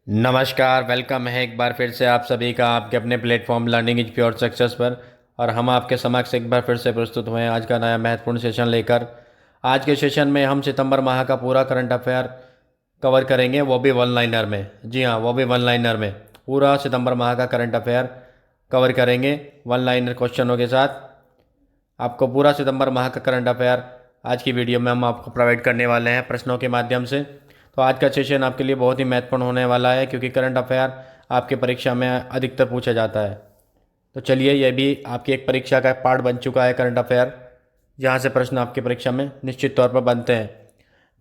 नमस्कार, वेलकम है एक बार फिर से आप सभी का आपके अपने platform learning is pure success पर। और हम आपके समक्ष एक बार फिर से प्रस्तुत हुए हैं आज का नया महत्वपूर्ण सेशन लेकर। आज के सेशन में हम सितंबर माह का पूरा करंट अफेयर कवर करेंगे, वो भी वन लाइनर में। जी हाँ, वो भी वन लाइनर में। पूरा सितंबर माह का करंट अफेयर कवर करेंगे वन लाइनर क्वेश्चनों के साथ। आपको पूरा सितंबर माह का करंट अफेयर आज की वीडियो में हम आपको प्रोवाइड करने वाले हैं प्रश्नों के माध्यम से। तो आज का सेशन आपके लिए बहुत ही महत्वपूर्ण होने वाला है, क्योंकि करंट अफेयर आपके परीक्षा में अधिकतर पूछा जाता है। तो चलिए, यह भी आपकी एक परीक्षा का पार्ट बन चुका है करंट अफेयर, जहाँ से प्रश्न आपकी परीक्षा में निश्चित तौर पर बनते हैं।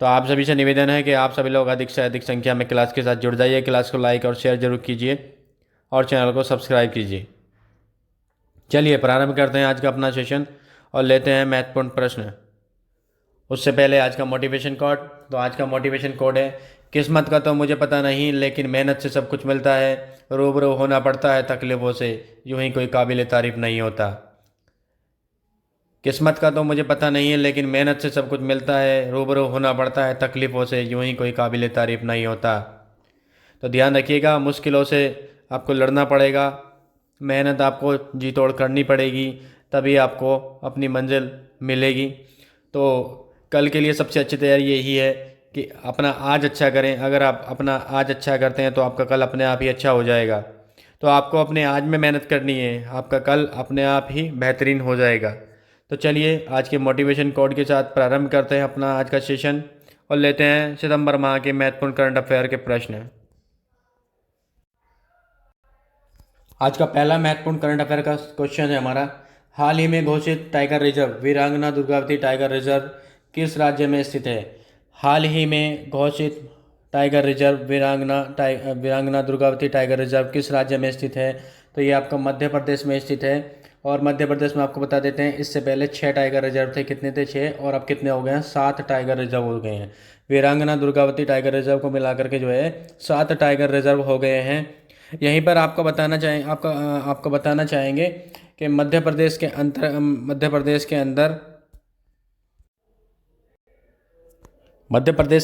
तो आप सभी से निवेदन है कि आप सभी लोग अधिक से अधिक संख्या में क्लास के साथ जुड़ जाइए। क्लास को लाइक और शेयर जरूर कीजिए और चैनल को सब्सक्राइब कीजिए। चलिए प्रारंभ करते हैं आज का अपना सेशन और लेते हैं महत्वपूर्ण प्रश्न। उससे पहले आज का मोटिवेशन कोड। तो आज का मोटिवेशन कोड है, किस्मत का तो मुझे पता नहीं, लेकिन मेहनत से सब कुछ मिलता है। रूबरू होना पड़ता है तकलीफ़ों से, यूं ही कोई काबिल तारीफ नहीं होता। किस्मत का तो मुझे पता नहीं है, लेकिन मेहनत से सब कुछ मिलता है। रूबरू होना पड़ता है तकलीफ़ों से, यूं ही कोई काबिल तारीफ नहीं होता। तो ध्यान रखिएगा, मुश्किलों से आपको लड़ना पड़ेगा, मेहनत आपको जी तोड़ करनी पड़ेगी, तभी आपको अपनी मंजिल मिलेगी। तो कल के लिए सबसे अच्छी तैयारी यही है कि अपना आज अच्छा करें। अगर आप अपना आज अच्छा करते हैं तो आपका कल अपने आप ही अच्छा हो जाएगा। तो आपको अपने आज में मेहनत करनी है, आपका कल अपने आप ही बेहतरीन हो जाएगा। तो चलिए आज के मोटिवेशन कोड के साथ प्रारंभ करते हैं अपना आज का सेशन और लेते हैं सितंबर माह के महत्वपूर्ण करंट अफेयर के प्रश्न। आज का पहला महत्वपूर्ण करंट अफेयर का क्वेश्चन है हमारा, हाल ही में घोषित टाइगर रिजर्व वीरांगना दुर्गावती टाइगर रिजर्व किस राज्य में स्थित है? हाल ही में घोषित टाइगर रिजर्व वीरांगना दुर्गावती टाइगर रिजर्व किस राज्य में स्थित है? तो ये आपका मध्य प्रदेश में स्थित है। और मध्य प्रदेश में आपको बता देते हैं, इससे पहले 6 टाइगर रिजर्व थे। कितने थे? 6, और अब कितने हो गए हैं? 7 टाइगर रिजर्व हो गए हैं। वीरांगना दुर्गावती टाइगर रिजर्व को मिलाकर के जो है 7 टाइगर रिजर्व हो गए हैं। यहीं पर आपको बताना चाहेंगे कि मध्य प्रदेश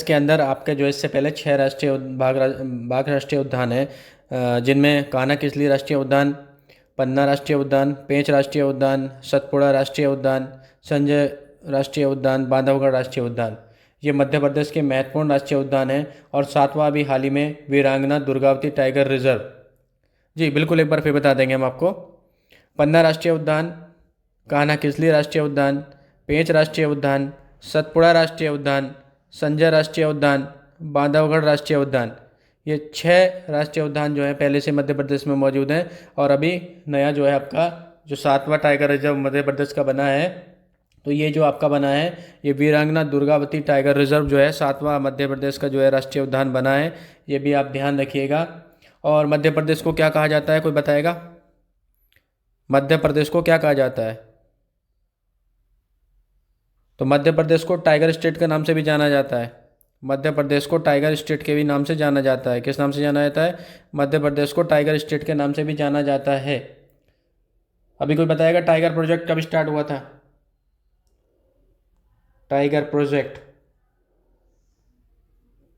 के अंदर आपके जो इससे पहले 6 बाघ राष्ट्रीय उद्यान है, जिनमें कान्हा किसली राष्ट्रीय उद्यान, पन्ना राष्ट्रीय उद्यान, पेंच राष्ट्रीय उद्यान, सतपुड़ा राष्ट्रीय उद्यान, संजय राष्ट्रीय उद्यान, बांधवगढ़ राष्ट्रीय उद्यान, ये मध्य प्रदेश के महत्वपूर्ण राष्ट्रीय उद्यान हैं। और 7वां अभी हाल ही में वीरांगना दुर्गावती टाइगर रिजर्व। जी बिल्कुल, एक बार फिर बता देंगे हम आपको। पन्ना राष्ट्रीय उद्यान, कान्हा किसली राष्ट्रीय उद्यान, पेंच राष्ट्रीय उद्यान, सतपुड़ा राष्ट्रीय उद्यान, संजय राष्ट्रीय उद्यान, बांधवगढ़ राष्ट्रीय उद्यान, ये 6 राष्ट्रीय उद्यान जो है पहले से मध्य प्रदेश में मौजूद हैं। और अभी नया जो है आपका जो 7वां टाइगर रिजर्व मध्य प्रदेश का बना है, तो ये जो आपका बना है ये वीरांगना दुर्गावती टाइगर रिजर्व जो है 7वां मध्य प्रदेश का जो है राष्ट्रीय उद्यान बना है। ये भी आप ध्यान रखिएगा। और मध्य प्रदेश को क्या कहा जाता है, कोई बताएगा? मध्य प्रदेश को क्या कहा जाता है? तो मध्य प्रदेश को टाइगर स्टेट के नाम से भी जाना जाता है। मध्य प्रदेश को टाइगर स्टेट के भी नाम से जाना जाता है। किस नाम से जाना जाता है? मध्य प्रदेश को टाइगर स्टेट के नाम से भी जाना जाता है। अभी कोई बताएगा टाइगर प्रोजेक्ट कब स्टार्ट हुआ था? टाइगर प्रोजेक्ट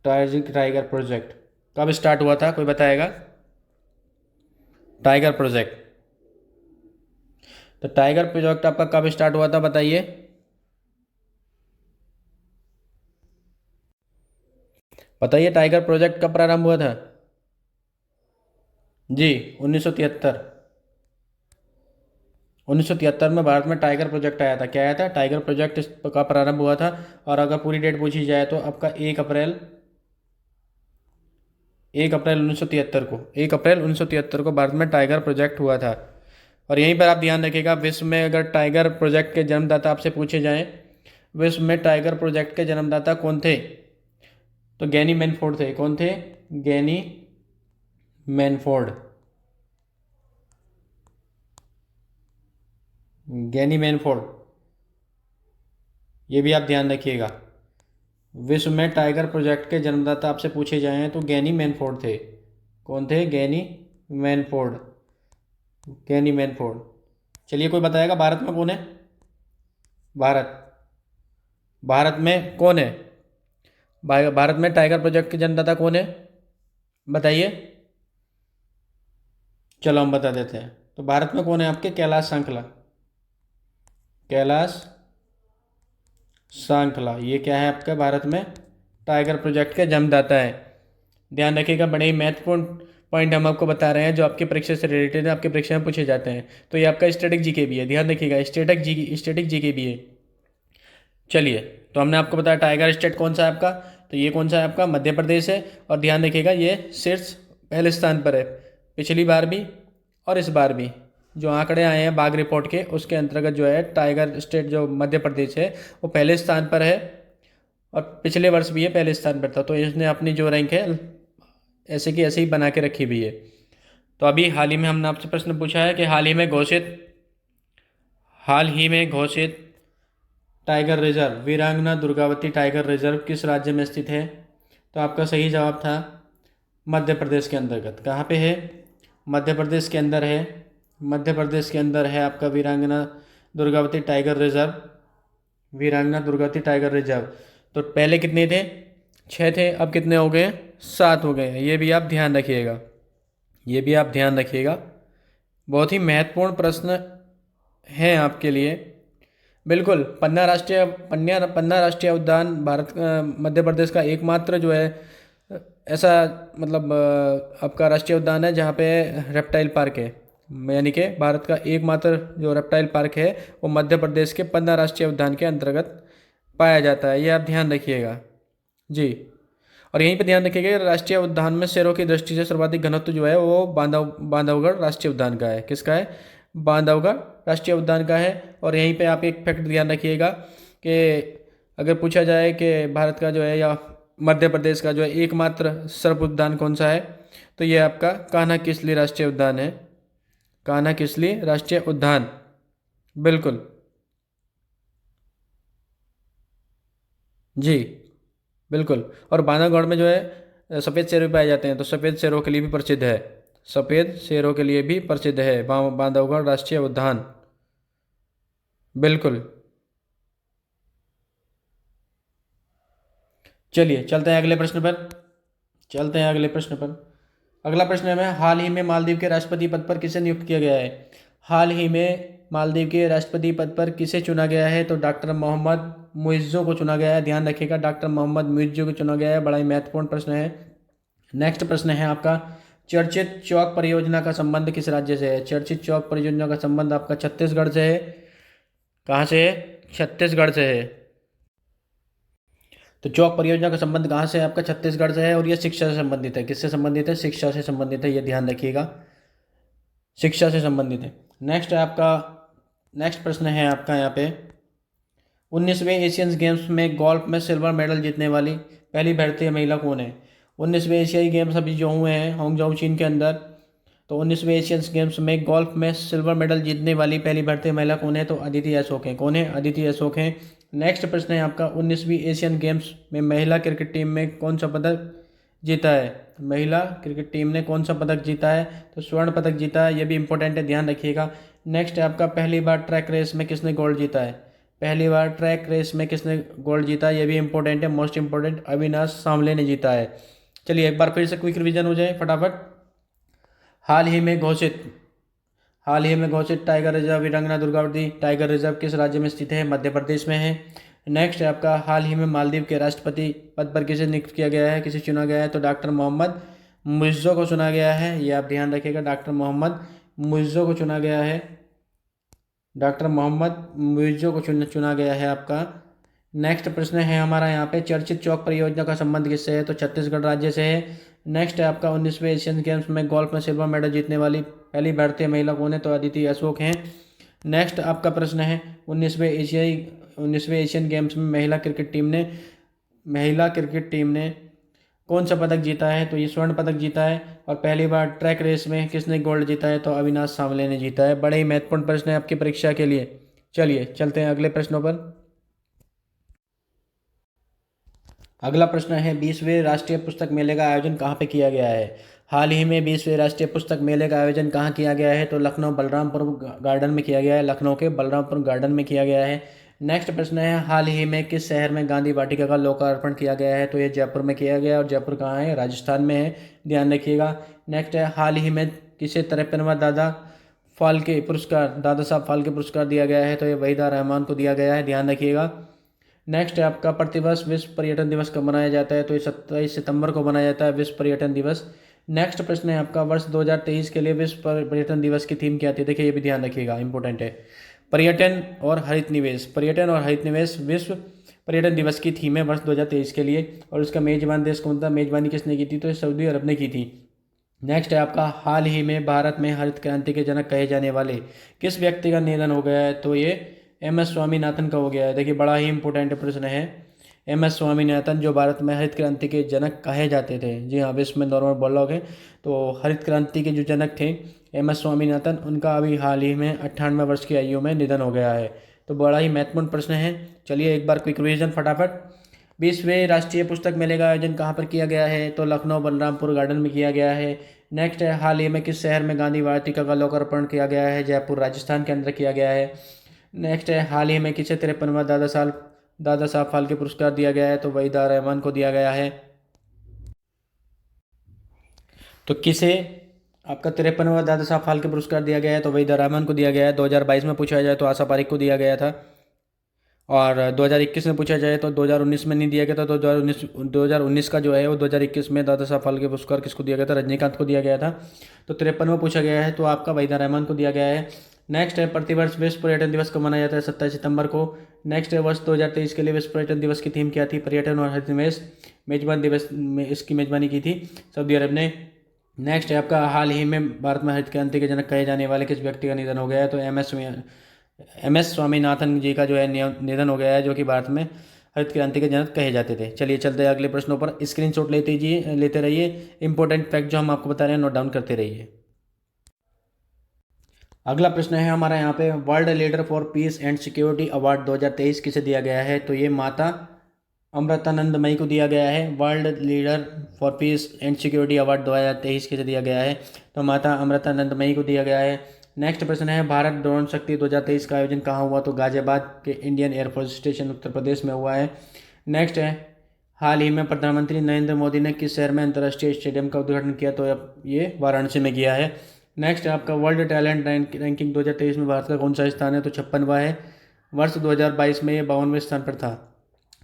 टाइगर प्रोजेक्ट कब स्टार्ट हुआ था, कोई बताएगा? टाइगर प्रोजेक्ट, तो टाइगर प्रोजेक्ट आपका कब स्टार्ट हुआ था बताइए। बताइए टाइगर प्रोजेक्ट कब प्रारंभ हुआ था? जी 1973। 1973 में भारत में टाइगर प्रोजेक्ट आया था। क्या आया था? टाइगर प्रोजेक्ट का प्रारंभ हुआ था। और अगर पूरी डेट पूछी जाए तो आपका 1 अप्रैल 1973 को भारत में टाइगर प्रोजेक्ट हुआ था। और यहीं पर आप ध्यान रखिएगा, विश्व में अगर टाइगर प्रोजेक्ट के जन्मदाता आपसे पूछे जाएं, विश्व में टाइगर प्रोजेक्ट के जन्मदाता कौन थे, तो गैनी मैनफोर्ड थे। कौन थे? गैनी मैनफोर्ड। गैनी मैनफोर्ड, ये भी आप ध्यान रखिएगा। विश्व में टाइगर प्रोजेक्ट के जन्मदाता आपसे पूछे जाएं तो गैनी मैनफोर्ड थे। कौन थे? गैनी मैनफोर्ड। गैनी मैनफोर्ड। चलिए कोई बताएगा भारत में कौन है? भारत भारत में कौन है? भारत में टाइगर प्रोजेक्ट के जन्मदाता कौन है? बताइए। चलो हम बता देते हैं। तो भारत में कौन है आपके? कैलाश सांखला। कैलाश सांखला ये क्या है आपका भारत में टाइगर प्रोजेक्ट के जन्मदाता है। ध्यान रखिएगा, बड़े ही महत्वपूर्ण पॉइंट हम आपको बता रहे हैं जो आपके परीक्षा से रिलेटेड है, आपके परीक्षा में पूछे जाते हैं। तो ये आपका स्टैटिक जीके भी है, ध्यान रखिएगा, स्टैटिक जीके भी है। चलिए, तो हमने आपको बताया टाइगर स्टेट कौन सा है आपका, तो ये कौन सा है आपका? मध्य प्रदेश है। और ध्यान रखिएगा ये शीर्ष पहले स्थान पर है, पिछली बार भी और इस बार भी। जो आंकड़े आए हैं बाघ रिपोर्ट के, उसके अंतर्गत जो है टाइगर स्टेट जो मध्य प्रदेश है वो पहले स्थान पर है, और पिछले वर्ष भी ये पहले स्थान पर था। तो इसने अपनी जो रैंक है ऐसे की ऐसे ही बना के रखी हुई है। तो अभी हाल ही में हमने आपसे प्रश्न पूछा है कि हाल ही में घोषित टाइगर रिजर्व वीरांगना दुर्गावती टाइगर रिजर्व किस राज्य में स्थित है? तो आपका सही जवाब था मध्य प्रदेश के अंतर्गत। कहाँ पे है? मध्य प्रदेश के अंदर है। मध्य प्रदेश के अंदर है आपका वीरांगना दुर्गावती टाइगर रिजर्व। वीरांगना दुर्गावती टाइगर रिजर्व। तो पहले कितने थे? 6 थे, अब कितने हो गए? 7 हो गए हैं। ये भी आप ध्यान रखिएगा, ये भी आप ध्यान रखिएगा। बहुत ही महत्वपूर्ण प्रश्न है आपके लिए। बिल्कुल, पन्ना राष्ट्रीय उद्यान मध्य प्रदेश का एकमात्र जो है ऐसा मतलब आपका राष्ट्रीय उद्यान है जहाँ पे रेप्टाइल पार्क है। यानी कि भारत का एकमात्र जो रेप्टाइल पार्क है वो मध्य प्रदेश के पन्ना राष्ट्रीय उद्यान के अंतर्गत पाया जाता है। ये आप ध्यान रखिएगा जी। और यहीं पे ध्यान रखिएगा, राष्ट्रीय उद्यान में शेरों की दृष्टि से सर्वाधिक घनत्व जो है वो बांधवगढ़ राष्ट्रीय उद्यान का है। किसका है? बांधवगढ़ राष्ट्रीय उद्यान का है। और यहीं पे आप एक फैक्ट ध्यान रखिएगा कि अगर पूछा जाए कि भारत का जो है या मध्य प्रदेश का जो है एकमात्र सर्प उद्यान कौन सा है, तो ये आपका कान्हा किसली राष्ट्रीय उद्यान है। कान्हा किसली राष्ट्रीय उद्यान, बिल्कुल जी, बिल्कुल। और बांधवगढ़ में जो है सफ़ेद शेर भी पाए जाते हैं, तो सफ़ेद शेरों के लिए भी प्रसिद्ध है। सफ़ेद शेरों के लिए भी प्रसिद्ध है बांधवगढ़ राष्ट्रीय उद्यान, बिल्कुल। चलिए चलते हैं अगले प्रश्न पर। चलते हैं अगले प्रश्न पर। अगला प्रश्न है, हाल ही में मालदीव के राष्ट्रपति पद पर किसे नियुक्त किया गया है? हाल ही में मालदीव के राष्ट्रपति पद पर किसे चुना गया है? तो डॉक्टर मोहम्मद मुइज्जो को चुना गया है। ध्यान रखिएगा, डॉक्टर मोहम्मद मुइज्जो को चुना गया है। बड़ा ही महत्वपूर्ण प्रश्न है। नेक्स्ट प्रश्न है आपका, चर्चित चौक परियोजना का संबंध किस राज्य से है? चर्चित चौक परियोजना का संबंध आपका छत्तीसगढ़ से है। कहाँ से है? छत्तीसगढ़ से है। तो चौक परियोजना का संबंध कहाँ से है? आपका छत्तीसगढ़ से है। और ये शिक्षा से संबंधित है। किससे संबंधित है? शिक्षा से संबंधित है, ये ध्यान रखिएगा, शिक्षा से संबंधित है। नेक्स्ट प्रश्न है आपका यहाँ पे, 19वें एशियन गेम्स में गोल्फ में सिल्वर मेडल जीतने वाली पहली भारतीय महिला कौन है? 19वें एशियाई गेम्स अभी जो हुए हैं हांगझाऊ चीन के अंदर, तो 19वें एशियन गेम्स में गोल्फ में सिल्वर मेडल जीतने वाली पहली भारतीय महिला कौन है? तो अदिति अशोक है। कौन है? अदिति अशोक है। नेक्स्ट प्रश्न है आपका, 19वीं एशियन गेम्स में महिला क्रिकेट टीम में कौन सा पदक जीता है? महिला क्रिकेट टीम ने कौन सा पदक जीता है? तो स्वर्ण पदक जीता है। ये भी इंपॉर्टेंट है, ध्यान रखिएगा। नेक्स्ट है आपका, पहली बार ट्रैक रेस में किसने गोल्ड जीता है? पहली बार ट्रैक रेस में किसने गोल्ड जीता है? ये भी इंपॉर्टेंट है, मोस्ट इंपॉर्टेंट, अविनाश सांवले ने जीता है। चलिए एक बार फिर से क्विक रिवीजन हो जाए फटाफट। हाल ही में घोषित हाल ही में घोषित टाइगर रिजर्व वीरांगना दुर्गावती टाइगर रिजर्व किस राज्य में स्थित है? मध्य प्रदेश में है। नेक्स्ट है आपका, हाल ही में मालदीव के राष्ट्रपति पद पर किसे नियुक्त किया गया है, किसे चुना गया है? तो डॉक्टर मोहम्मद मुइज्जो को चुना गया है। ये आप ध्यान रखिएगा, डॉक्टर मोहम्मद मुइज्जो को चुना गया है। डॉक्टर मोहम्मद मुइज्जो को चुना गया है आपका। नेक्स्ट प्रश्न है हमारा यहाँ पे, चर्चित चौक परियोजना का संबंध किससे है? तो छत्तीसगढ़ राज्य से है। नेक्स्ट है आपका, 19वें एशियन गेम्स में गोल्फ में सिल्वर मेडल जीतने वाली पहली भारतीय महिला कौन है? तो अदिति अशोक हैं। नेक्स्ट आपका प्रश्न है, 19वें एशियन गेम्स में महिला क्रिकेट टीम ने कौन सा पदक जीता है? तो ये स्वर्ण पदक जीता है। और पहली बार ट्रैक रेस में किसने गोल्ड जीता है? तो अविनाश सांवले ने जीता है। बड़े ही महत्वपूर्ण प्रश्न है आपकी परीक्षा के लिए। चलिए चलते हैं अगले प्रश्नों पर। अगला प्रश्न है, 20वें राष्ट्रीय पुस्तक मेले का आयोजन कहाँ पे किया गया है? हाल ही में 20वें राष्ट्रीय पुस्तक मेले का आयोजन कहाँ किया गया है? तो लखनऊ बलरामपुर गार्डन में किया गया है। लखनऊ के बलरामपुर गार्डन में किया गया है। नेक्स्ट प्रश्न है, हाल ही में किस शहर में गांधी वाटिका का लोकार्पण किया गया है? तो ये जयपुर में किया गया, और जयपुर कहाँ है? राजस्थान में है, ध्यान रखिएगा। नेक्स्ट है, हाल ही में किसे 53वां दादा साहब फाल्के पुरस्कार दिया गया है? तो ये वहीदा रहमान को दिया गया है, ध्यान रखिएगा। नेक्स्ट है आपका, प्रतिवर्ष विश्व पर्यटन दिवस कब मनाया जाता है? तो ये 27 सितंबर को मनाया जाता है, विश्व पर्यटन दिवस। नेक्स्ट प्रश्न है आपका, वर्ष 2023 के लिए विश्व पर्यटन दिवस की थीम क्या थी? देखिए ये भी ध्यान रखिएगा, इंपॉर्टेंट है। पर्यटन और हरित निवेश, पर्यटन और हरित निवेश विश्व पर्यटन दिवस की थीम है वर्ष 2023 के लिए। और उसका मेजबान देश कौन था? मेजबानी किसने की थी? तो सऊदी अरब ने की थी। नेक्स्ट है आपका, हाल ही में भारत में हरित क्रांति के जनक कहे जाने वाले किस व्यक्ति का निधन हो गया है? तो ये MS स्वामीनाथन का हो गया है। देखिए बड़ा ही इंपॉर्टेंट प्रश्न है। MS स्वामीनाथन जो भारत में हरित क्रांति के जनक कहे जाते थे, जी हाँ, विश्व में नॉर्मल बोलोगे तो हरित क्रांति के जो जनक थे MS स्वामीनाथन, उनका अभी हाल ही में 98 वर्ष की आयु में निधन हो गया है। तो बड़ा ही महत्वपूर्ण प्रश्न है। चलिए एक बार क्विक रिवीजन फटाफट। 20वें राष्ट्रीय पुस्तक मेले का आयोजन कहाँ पर किया गया है? तो लखनऊ बलरामपुर गार्डन में किया गया है। नेक्स्ट है, हाल ही में किस शहर में गांधी वाटिका का लोकार्पण किया गया है? जयपुर राजस्थान के अंदर किया गया है। नेक्स्ट है, हाल ही में किसे 53वां दादा साहब फाल्के पुरस्कार दिया गया है? तो वहीदा रहमान को दिया गया है। तो किसे आपका 53वां दादा साहब फाल्के पुरस्कार दिया गया है? तो वहीदा रहमान को दिया गया है। 2022 में पूछा जाए तो आशा पारिक को दिया गया था। और 2021 में पूछा जाए तो 2019 में नहीं दिया गया था। तो 2019 का जो है वो 2021 में दादा साहब फाल्के पुरस्कार किसको दिया गया था? रजनीकांत को दिया गया था। तो 53 में पूछा गया है तो आपका वहीदा रहमान को दिया गया है। नेक्स्ट है, प्रतिवर्ष विश्व पर्यटन दिवस कब मनाया जाता है? 27 सितंबर को। नेक्स्ट है, वर्ष 2023 के लिए विश्व पर्यटन दिवस की थीम क्या थी? पर्यटन और हरित निवेश। मेजबान दिवस में इसकी मेजबानी की थी सऊदी अरब ने। नेक्स्ट है आपका, हाल ही में भारत में हरित क्रांति के जनक कहे जाने वाले किस व्यक्ति का निधन हो गया है? तो MS स्वामीनाथन जी का जो है निधन हो गया है, जो कि भारत में हरित क्रांति के जनक कहे जाते थे। चलिए चलते हैं अगले प्रश्नों पर। स्क्रीनशॉट लेते रहिए, इंपॉर्टेंट फैक्ट जो हम आपको बता रहे हैं नोट डाउन करते रहिए। अगला प्रश्न है हमारा यहाँ पे, world leader for piece and security award 2023 किसे दिया गया है? तो ये माता अमृतानंदमयी को दिया गया है। World leader for piece and security award 2023 किसे दिया गया है? तो माता अमृतानंदमयी को दिया गया है। नेक्स्ट प्रश्न है, भारत ड्रोन शक्ति 2023 का आयोजन कहाँ हुआ? तो गाजियाबाद के Indian air force station Uttar Pradesh में हुआ है। नेक्स्ट है, हाल ही में प्रधानमंत्री नरेंद्र मोदी ने किस शहर में अंतर्राष्ट्रीय स्टेडियम का उद्घाटन किया? तो ये वाराणसी में किया है। नेक्स्ट है आपका, वर्ल्ड टैलेंट रैंकिंग 2023 में भारत का कौन सा स्थान है? तो 56वां है। वर्ष 2022 में ये 52वें स्थान पर था।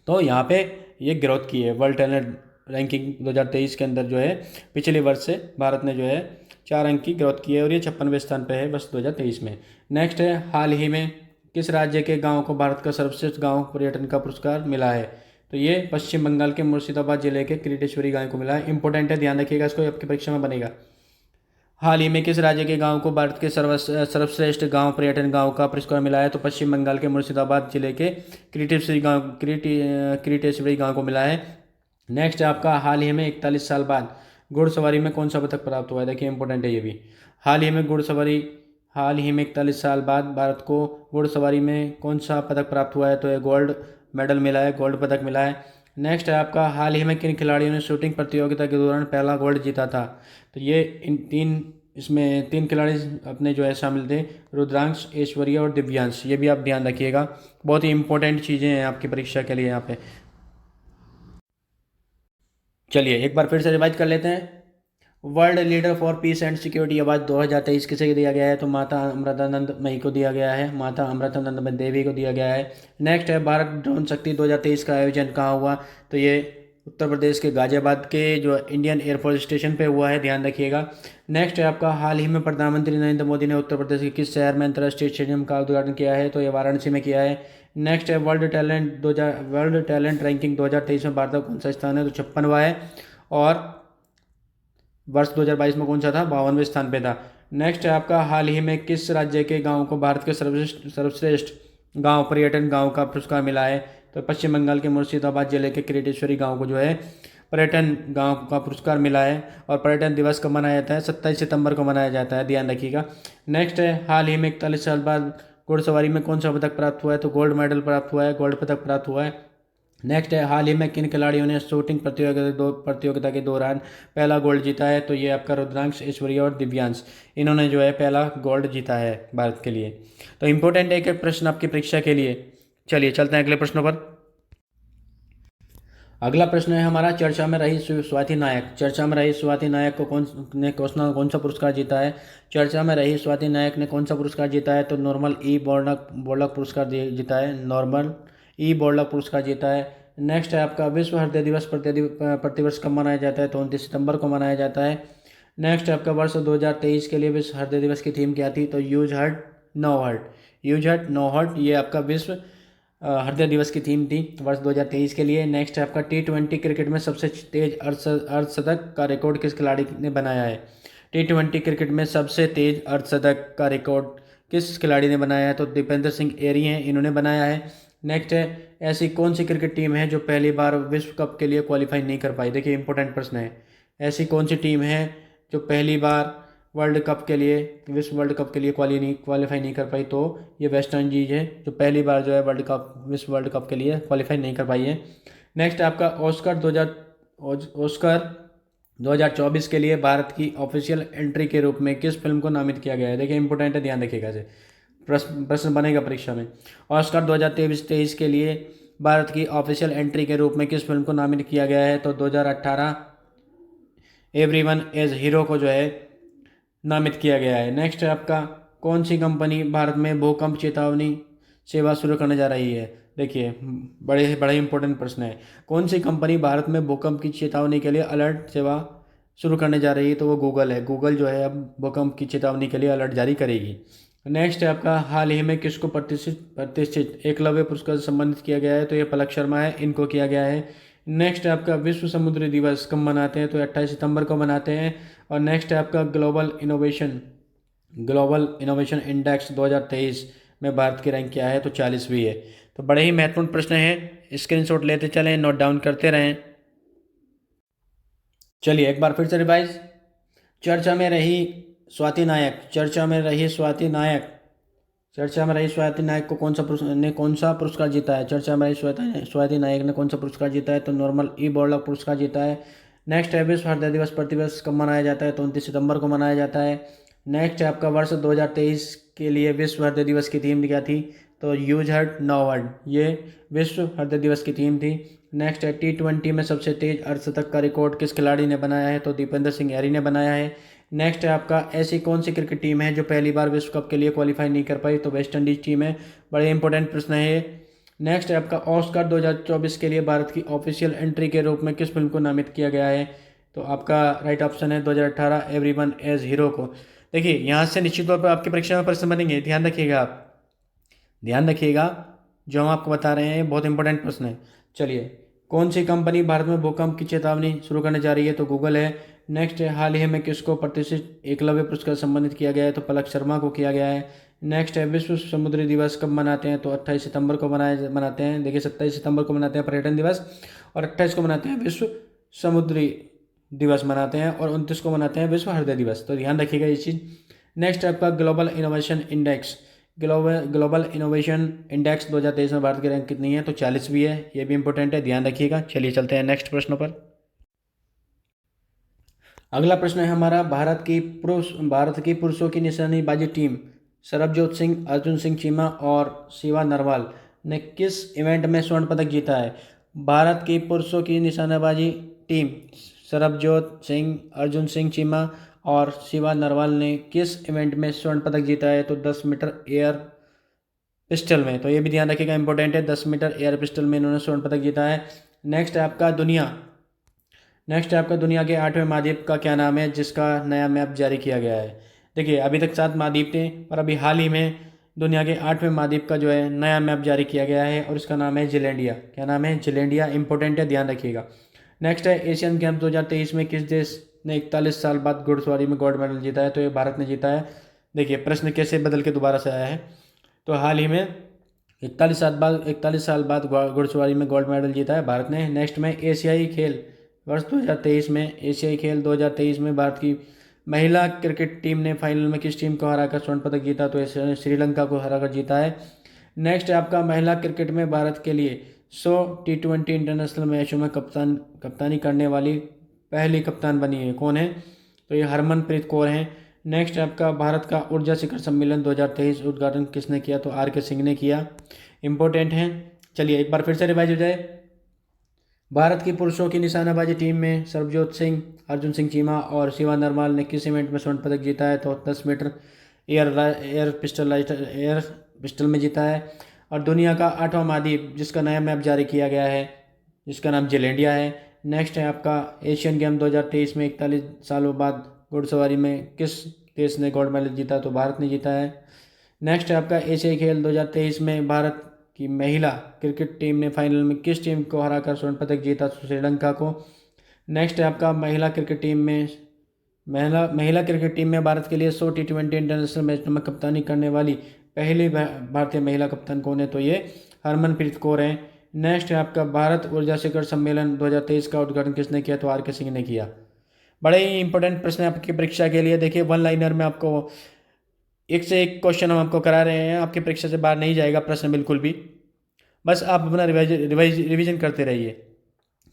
तो यहाँ पे ये ग्रोथ की है वर्ल्ड टैलेंट रैंकिंग 2023 के अंदर जो है, पिछले वर्ष से भारत ने जो है 4 अंक की ग्रोथ की है, और ये 56वें स्थान पे है वर्ष 2023 में। नेक्स्ट है, हाल ही में किस राज्य के गांव को भारत का सर्वश्रेष्ठ गांव पर्यटन का पुरस्कार मिला है? तो ये पश्चिम बंगाल के मुर्शिदाबाद जिले के क्रीटेश्वरी गांव को मिला है। इंपॉर्टेंट है, ध्यान रखिएगा, इसको आपकी परीक्षा में बनेगा। हाल ही में किस राज्य के गांव को भारत के सर्वश्रेष्ठ गांव पर्यटन गांव का पुरस्कार मिला है? तो पश्चिम बंगाल के मुर्शिदाबाद जिले के क्रीटेश्वरी गांव को मिला है। नेक्स्ट है आपका, हाल ही में 41 साल बाद घुड़सवारी में कौन सा पदक प्राप्त हुआ है? देखिए इंपॉर्टेंट है ये भी। हाल ही में 41 साल बाद भारत को घुड़सवारी में कौन सा पदक प्राप्त हुआ है? तो ये गोल्ड मेडल मिला है, गोल्ड पदक मिला है। नेक्स्ट है आपका, हाल ही में किन खिलाड़ियों ने शूटिंग प्रतियोगिता के दौरान पहला गोल्ड जीता था? तो ये इसमें तीन खिलाड़ी अपने जो है शामिल थे, रुद्रांश, ऐश्वर्या और दिव्यांश। ये भी आप ध्यान रखिएगा, बहुत ही इंपॉर्टेंट चीज़ें हैं आपकी परीक्षा के लिए यहाँ पे। चलिए एक बार फिर से रिवाइज कर लेते हैं। World leader for piece and security award 2023 किसे दिया गया है? तो माता अमृतानंदमयी को दिया गया है, माता अमृतानंदमयी देवी को दिया गया है। नेक्स्ट है, भारत ड्रोन शक्ति 2023 का आयोजन कहाँ हुआ? तो ये उत्तर प्रदेश के गाजियाबाद के जो इंडियन एयरफोर्स स्टेशन पे हुआ है, ध्यान रखिएगा। नेक्स्ट है आपका, हाल ही में प्रधानमंत्री नरेंद्र मोदी ने उत्तर प्रदेश के किस शहर में अंतर्राष्ट्रीय स्टेडियम का उद्घाटन किया है? तो ये वाराणसी में किया है। नेक्स्ट है, वर्ल्ड टैलेंट रैंकिंग 2023 में भारत का कौन सा स्थान है? तो 56वां है। और वर्ष 2022 में कौन सा था? 52वें स्थान पे था। नेक्स्ट है आपका, हाल ही में किस राज्य के गांव को भारत के सर्वश्रेष्ठ गांव पर्यटन गांव का पुरस्कार मिला है? तो पश्चिम बंगाल के मुर्शिदाबाद जिले के क्रीटेश्वरी गांव को जो है पर्यटन गांव का पुरस्कार मिला है। और पर्यटन दिवस कब मनाया जाता है? 27 सितंबर को मनाया जाता है, ध्यान रखिएगा। नेक्स्ट है, हाल ही में 41 साल बाद घुड़सवारी में कौन सा पदक प्राप्त हुआ है? तो गोल्ड मेडल प्राप्त हुआ है, गोल्ड पदक प्राप्त हुआ है। नेक्स्ट है, हाल ही में किन खिलाड़ियों ने शूटिंग प्रतियोगिता के दौरान पहला गोल्ड जीता है? तो ये आपका रुद्रांश, ऐश्वर्या और दिव्यांश, इन्होंने जो है पहला गोल्ड जीता है भारत के लिए। तो इंपॉर्टेंट एक प्रश्न आपकी परीक्षा के लिए। चलिए चलते हैं अगले प्रश्नों पर। अगला प्रश्न है हमारा, चर्चा में रही स्वाति नायक। चर्चा में रही स्वाति नायक को कौन सा पुरस्कार जीता है? चर्चा में रही स्वाति नायक ने कौन सा पुरस्कार जीता है? तो नॉर्मल ई बोर्डक बोर्डक पुरस्कार जीता है। नॉर्मल ई बोर्डक पुरस्कार जीता है। नेक्स्ट है आपका, विश्व हृदय दिवस प्रतिवर्ष कब मनाया जाता है? तो 29 सितंबर को मनाया जाता है। नेक्स्ट है आपका, वर्ष 2023 के लिए विश्व हृदय दिवस की थीम क्या थी? तो use hurt no hurt. Use hurt no hurt, ये आपका विश्व हृदय दिवस की थीम थी वर्ष 2023 के लिए। नेक्स्ट है आपका, T20 क्रिकेट में सबसे तेज अर्धशतक का रिकॉर्ड किस खिलाड़ी ने बनाया है? T20 क्रिकेट में सबसे तेज अर्धशतक का रिकॉर्ड किस खिलाड़ी ने बनाया है? तो दीपेंद्र सिंह एरी हैं, इन्होंने बनाया है। नेक्स्ट है, ऐसी कौन सी क्रिकेट टीम है जो पहली बार विश्व कप के लिए क्वालिफाई नहीं कर पाई? देखिए इंपॉर्टेंट प्रश्न है। ऐसी कौन सी टीम है जो पहली बार वर्ल्ड कप के लिए, विश्व वर्ल्ड कप के लिए क्वालिफाई नहीं कर पाई? तो ये वेस्ट इंडीज है जो पहली बार जो है विश्व वर्ल्ड कप के लिए क्वालिफाई नहीं कर पाई है। नेक्स्ट आपका, ऑस्कर 2024 के लिए भारत की ऑफिशियल एंट्री के रूप में किस फिल्म को नामित किया गया है? देखिए इंपॉर्टेंट है, ध्यान रखिएगा इसे, प्रश्न बनेगा परीक्षा में। ऑस्कर 2023 के लिए भारत की ऑफिशियल एंट्री के रूप में किस फिल्म को नामित किया गया है? तो 2018 एवरीवन एज हीरो को जो है नामित किया गया है। नेक्स्ट है आपका, कौन सी कंपनी भारत में भूकंप चेतावनी सेवा शुरू करने जा रही है? देखिए बड़ा इंपॉर्टेंट प्रश्न है। कौन सी कंपनी भारत में भूकंप की चेतावनी के लिए अलर्ट सेवा शुरू करने जा रही है? तो वो गूगल है। गूगल जो है अब भूकंप की चेतावनी के लिए अलर्ट जारी करेगी। नेक्स्ट है आपका, हाल ही में किसको प्रतिष्ठित एकलव्य पुरस्कार से सम्मानित किया गया है? तो ये पलक शर्मा है, इनको किया गया है। नेक्स्ट है आपका, विश्व समुद्री दिवस कब मनाते हैं? तो 28 सितंबर को मनाते हैं। और नेक्स्ट है आपका, ग्लोबल इनोवेशन इंडेक्स 2023 में भारत की रैंक क्या है? तो 40वीं है। तो बड़े ही महत्वपूर्ण प्रश्न हैं, स्क्रीनशॉट लेते चलें, नोट डाउन करते रहें। चलिए एक बार फिर से रिवाइज। चर्चा में रही स्वाति नायक। चर्चा में रही स्वाति नायक। चर्चा में रही स्वाति नायक को कौन सा पुरस्कार जीता है? चर्चा में रही स्वाति नायक ने कौन सा पुरस्कार जीता है? तो नॉर्मल ई बोर्डक पुरस्कार जीता है। नेक्स्ट है, विश्व हृदय दिवस प्रतिवर्ष कब मनाया जाता है? तो 29 सितंबर को मनाया जाता है। नेक्स्ट है आपका, वर्ष 2023 के लिए विश्व हृदय दिवस की थीम क्या थी? तो यूज हर्ट नो हर्ट, ये विश्व हृदय दिवस की थीम थी। नेक्स्ट है, T20 में सबसे तेज अर्धशतक का रिकॉर्ड किस खिलाड़ी ने बनाया है? तो दीपेंद्र सिंह एरी ने बनाया है। नेक्स्ट है आपका, ऐसी कौन सी क्रिकेट टीम है जो पहली बार विश्व कप के लिए क्वालिफाई नहीं कर पाई? तो वेस्ट इंडीज टीम है। बड़े इंपॉर्टेंट प्रश्न है ये। नेक्स्ट है आपका, ऑस्कर 2024 के लिए भारत की ऑफिशियल एंट्री के रूप में किस फिल्म को नामित किया गया है? तो आपका राइट ऑप्शन है 2018 एवरीवन एज हीरो को। देखिए यहाँ से निश्चित तौर पर आपकी परीक्षा में प्रश्न बनेंगे, ध्यान रखिएगा आप, ध्यान रखिएगा, जो हम आपको बता रहे हैं बहुत इंपॉर्टेंट प्रश्न है। चलिए, कौन सी कंपनी भारत में भूकंप की चेतावनी शुरू करने जा रही है? तो गूगल है। नेक्स्ट है, हाल ही में किसको प्रतिष्ठित एकलव्य पुरस्कार सम्मानित किया गया है? तो पलक शर्मा को किया गया है। नेक्स्ट है, विश्व समुद्री दिवस कब मनाते हैं? तो 28 सितंबर को मनाते हैं। देखिए 27 सितंबर को मनाते हैं पर्यटन दिवस, और 28 को मनाते हैं विश्व समुद्री दिवस मनाते हैं, और 29 को मनाते हैं विश्व हृदय दिवस। तो ध्यान रखिएगा ये चीज़। नेक्स्ट है आपका, global innovation index. Global innovation index 2023 में भारत की रैंक कितनी है? तो 40वीं है, ये भी इंपॉर्टेंट है, ध्यान रखिएगा। चलिए चलते हैं नेक्स्ट प्रश्न पर। अगला प्रश्न है हमारा, भारत की पुरुषों की निशानेबाजी टीम सरबजोत सिंह, अर्जुन सिंह चीमा और शिवा नरवाल ने किस इवेंट में स्वर्ण पदक जीता है? भारत की पुरुषों की निशानेबाजी टीम सरबजोत सिंह, अर्जुन सिंह चीमा और शिवा नरवाल ने किस इवेंट में स्वर्ण पदक जीता है? तो 10 मीटर एयर पिस्टल में। तो ये भी ध्यान रखिएगा, इंपॉर्टेंट है, 10 मीटर एयर पिस्टल में इन्होंने स्वर्ण पदक जीता है। नेक्स्ट है आपका, दुनिया के 8वें महाद्वीप का क्या नाम है जिसका नया मैप जारी किया गया है? देखिए अभी तक 7 महाद्वीप थे, और अभी हाल ही में दुनिया के 8वें महाद्वीप का जो है नया मैप जारी किया गया है, और इसका नाम है जिलैंडिया। क्या नाम है? जिलैंडिया, इंपॉर्टेंट है, ध्यान रखिएगा। नेक्स्ट है, एशियन गेम्स 2023 में किस देश ने 41 साल बाद घुड़सवारी में गोल्ड मेडल जीता है? तो ये भारत ने जीता है। देखिए प्रश्न कैसे बदल के दोबारा से आया है। तो हाल ही में 41 साल बाद घुड़सवारी में गोल्ड मेडल जीता है भारत ने। नेक्स्ट में, एशियाई खेल वर्ष 2023 में, एशियाई खेल 2023 में भारत की महिला क्रिकेट टीम ने फाइनल में किस टीम को हराकर स्वर्ण पदक जीता? तो श्रीलंका को हराकर जीता है। नेक्स्ट है आपका, महिला क्रिकेट में भारत के लिए 100 T20 इंटरनेशनल मैचों में कप्तानी करने वाली पहली कप्तान बनी है, कौन है? तो ये हरमनप्रीत कौर हैं। नेक्स्ट है आपका, भारत का ऊर्जा शिखर सम्मेलन 2023 उद्घाटन किसने किया? तो RK सिंह ने किया। इम्पोर्टेंट हैं। चलिए एक बार फिर से रिवाइज हो जाए। भारत की पुरुषों की निशानेबाजी टीम में सरबजोत सिंह, अर्जुन सिंह चीमा और शिवा नरवाल ने किस इवेंट में स्वर्ण पदक जीता है? तो 10 मीटर एयर पिस्टल में जीता है। और दुनिया का 8वां महाद्वीप जिसका नया मैप जारी किया गया है, जिसका नाम जेलेंडिया है। नेक्स्ट है आपका एशियन गेम 2023 में 41 सालों बाद घुड़सवारी में किस देश ने गोल्ड मेडल जीता? तो भारत ने जीता है। नेक्स्ट है आपका एशियाई खेल 2023 में भारत की महिला क्रिकेट टीम ने फाइनल में किस टीम को हराकर स्वर्ण पदक जीता? तो श्रीलंका को। नेक्स्ट है आपका महिला क्रिकेट टीम में भारत के लिए 100 T20 इंटरनेशनल मैच में कप्तानी करने वाली पहली भारतीय महिला कप्तान कौन है? तो ये हरमनप्रीत कौर हैं। नेक्स्ट है आपका भारत ऊर्जा शिखर सम्मेलन 2023 का उद्घाटन किसने किया? तो RK सिंह ने किया। बड़े ही इंपॉर्टेंट प्रश्न है आपकी परीक्षा के लिए। देखिए वन लाइनर में आपको एक से एक क्वेश्चन हम आपको करा रहे हैं, आपकी परीक्षा से बाहर नहीं जाएगा प्रश्न बिल्कुल भी। बस आप अपना रिवीजन करते रहिए।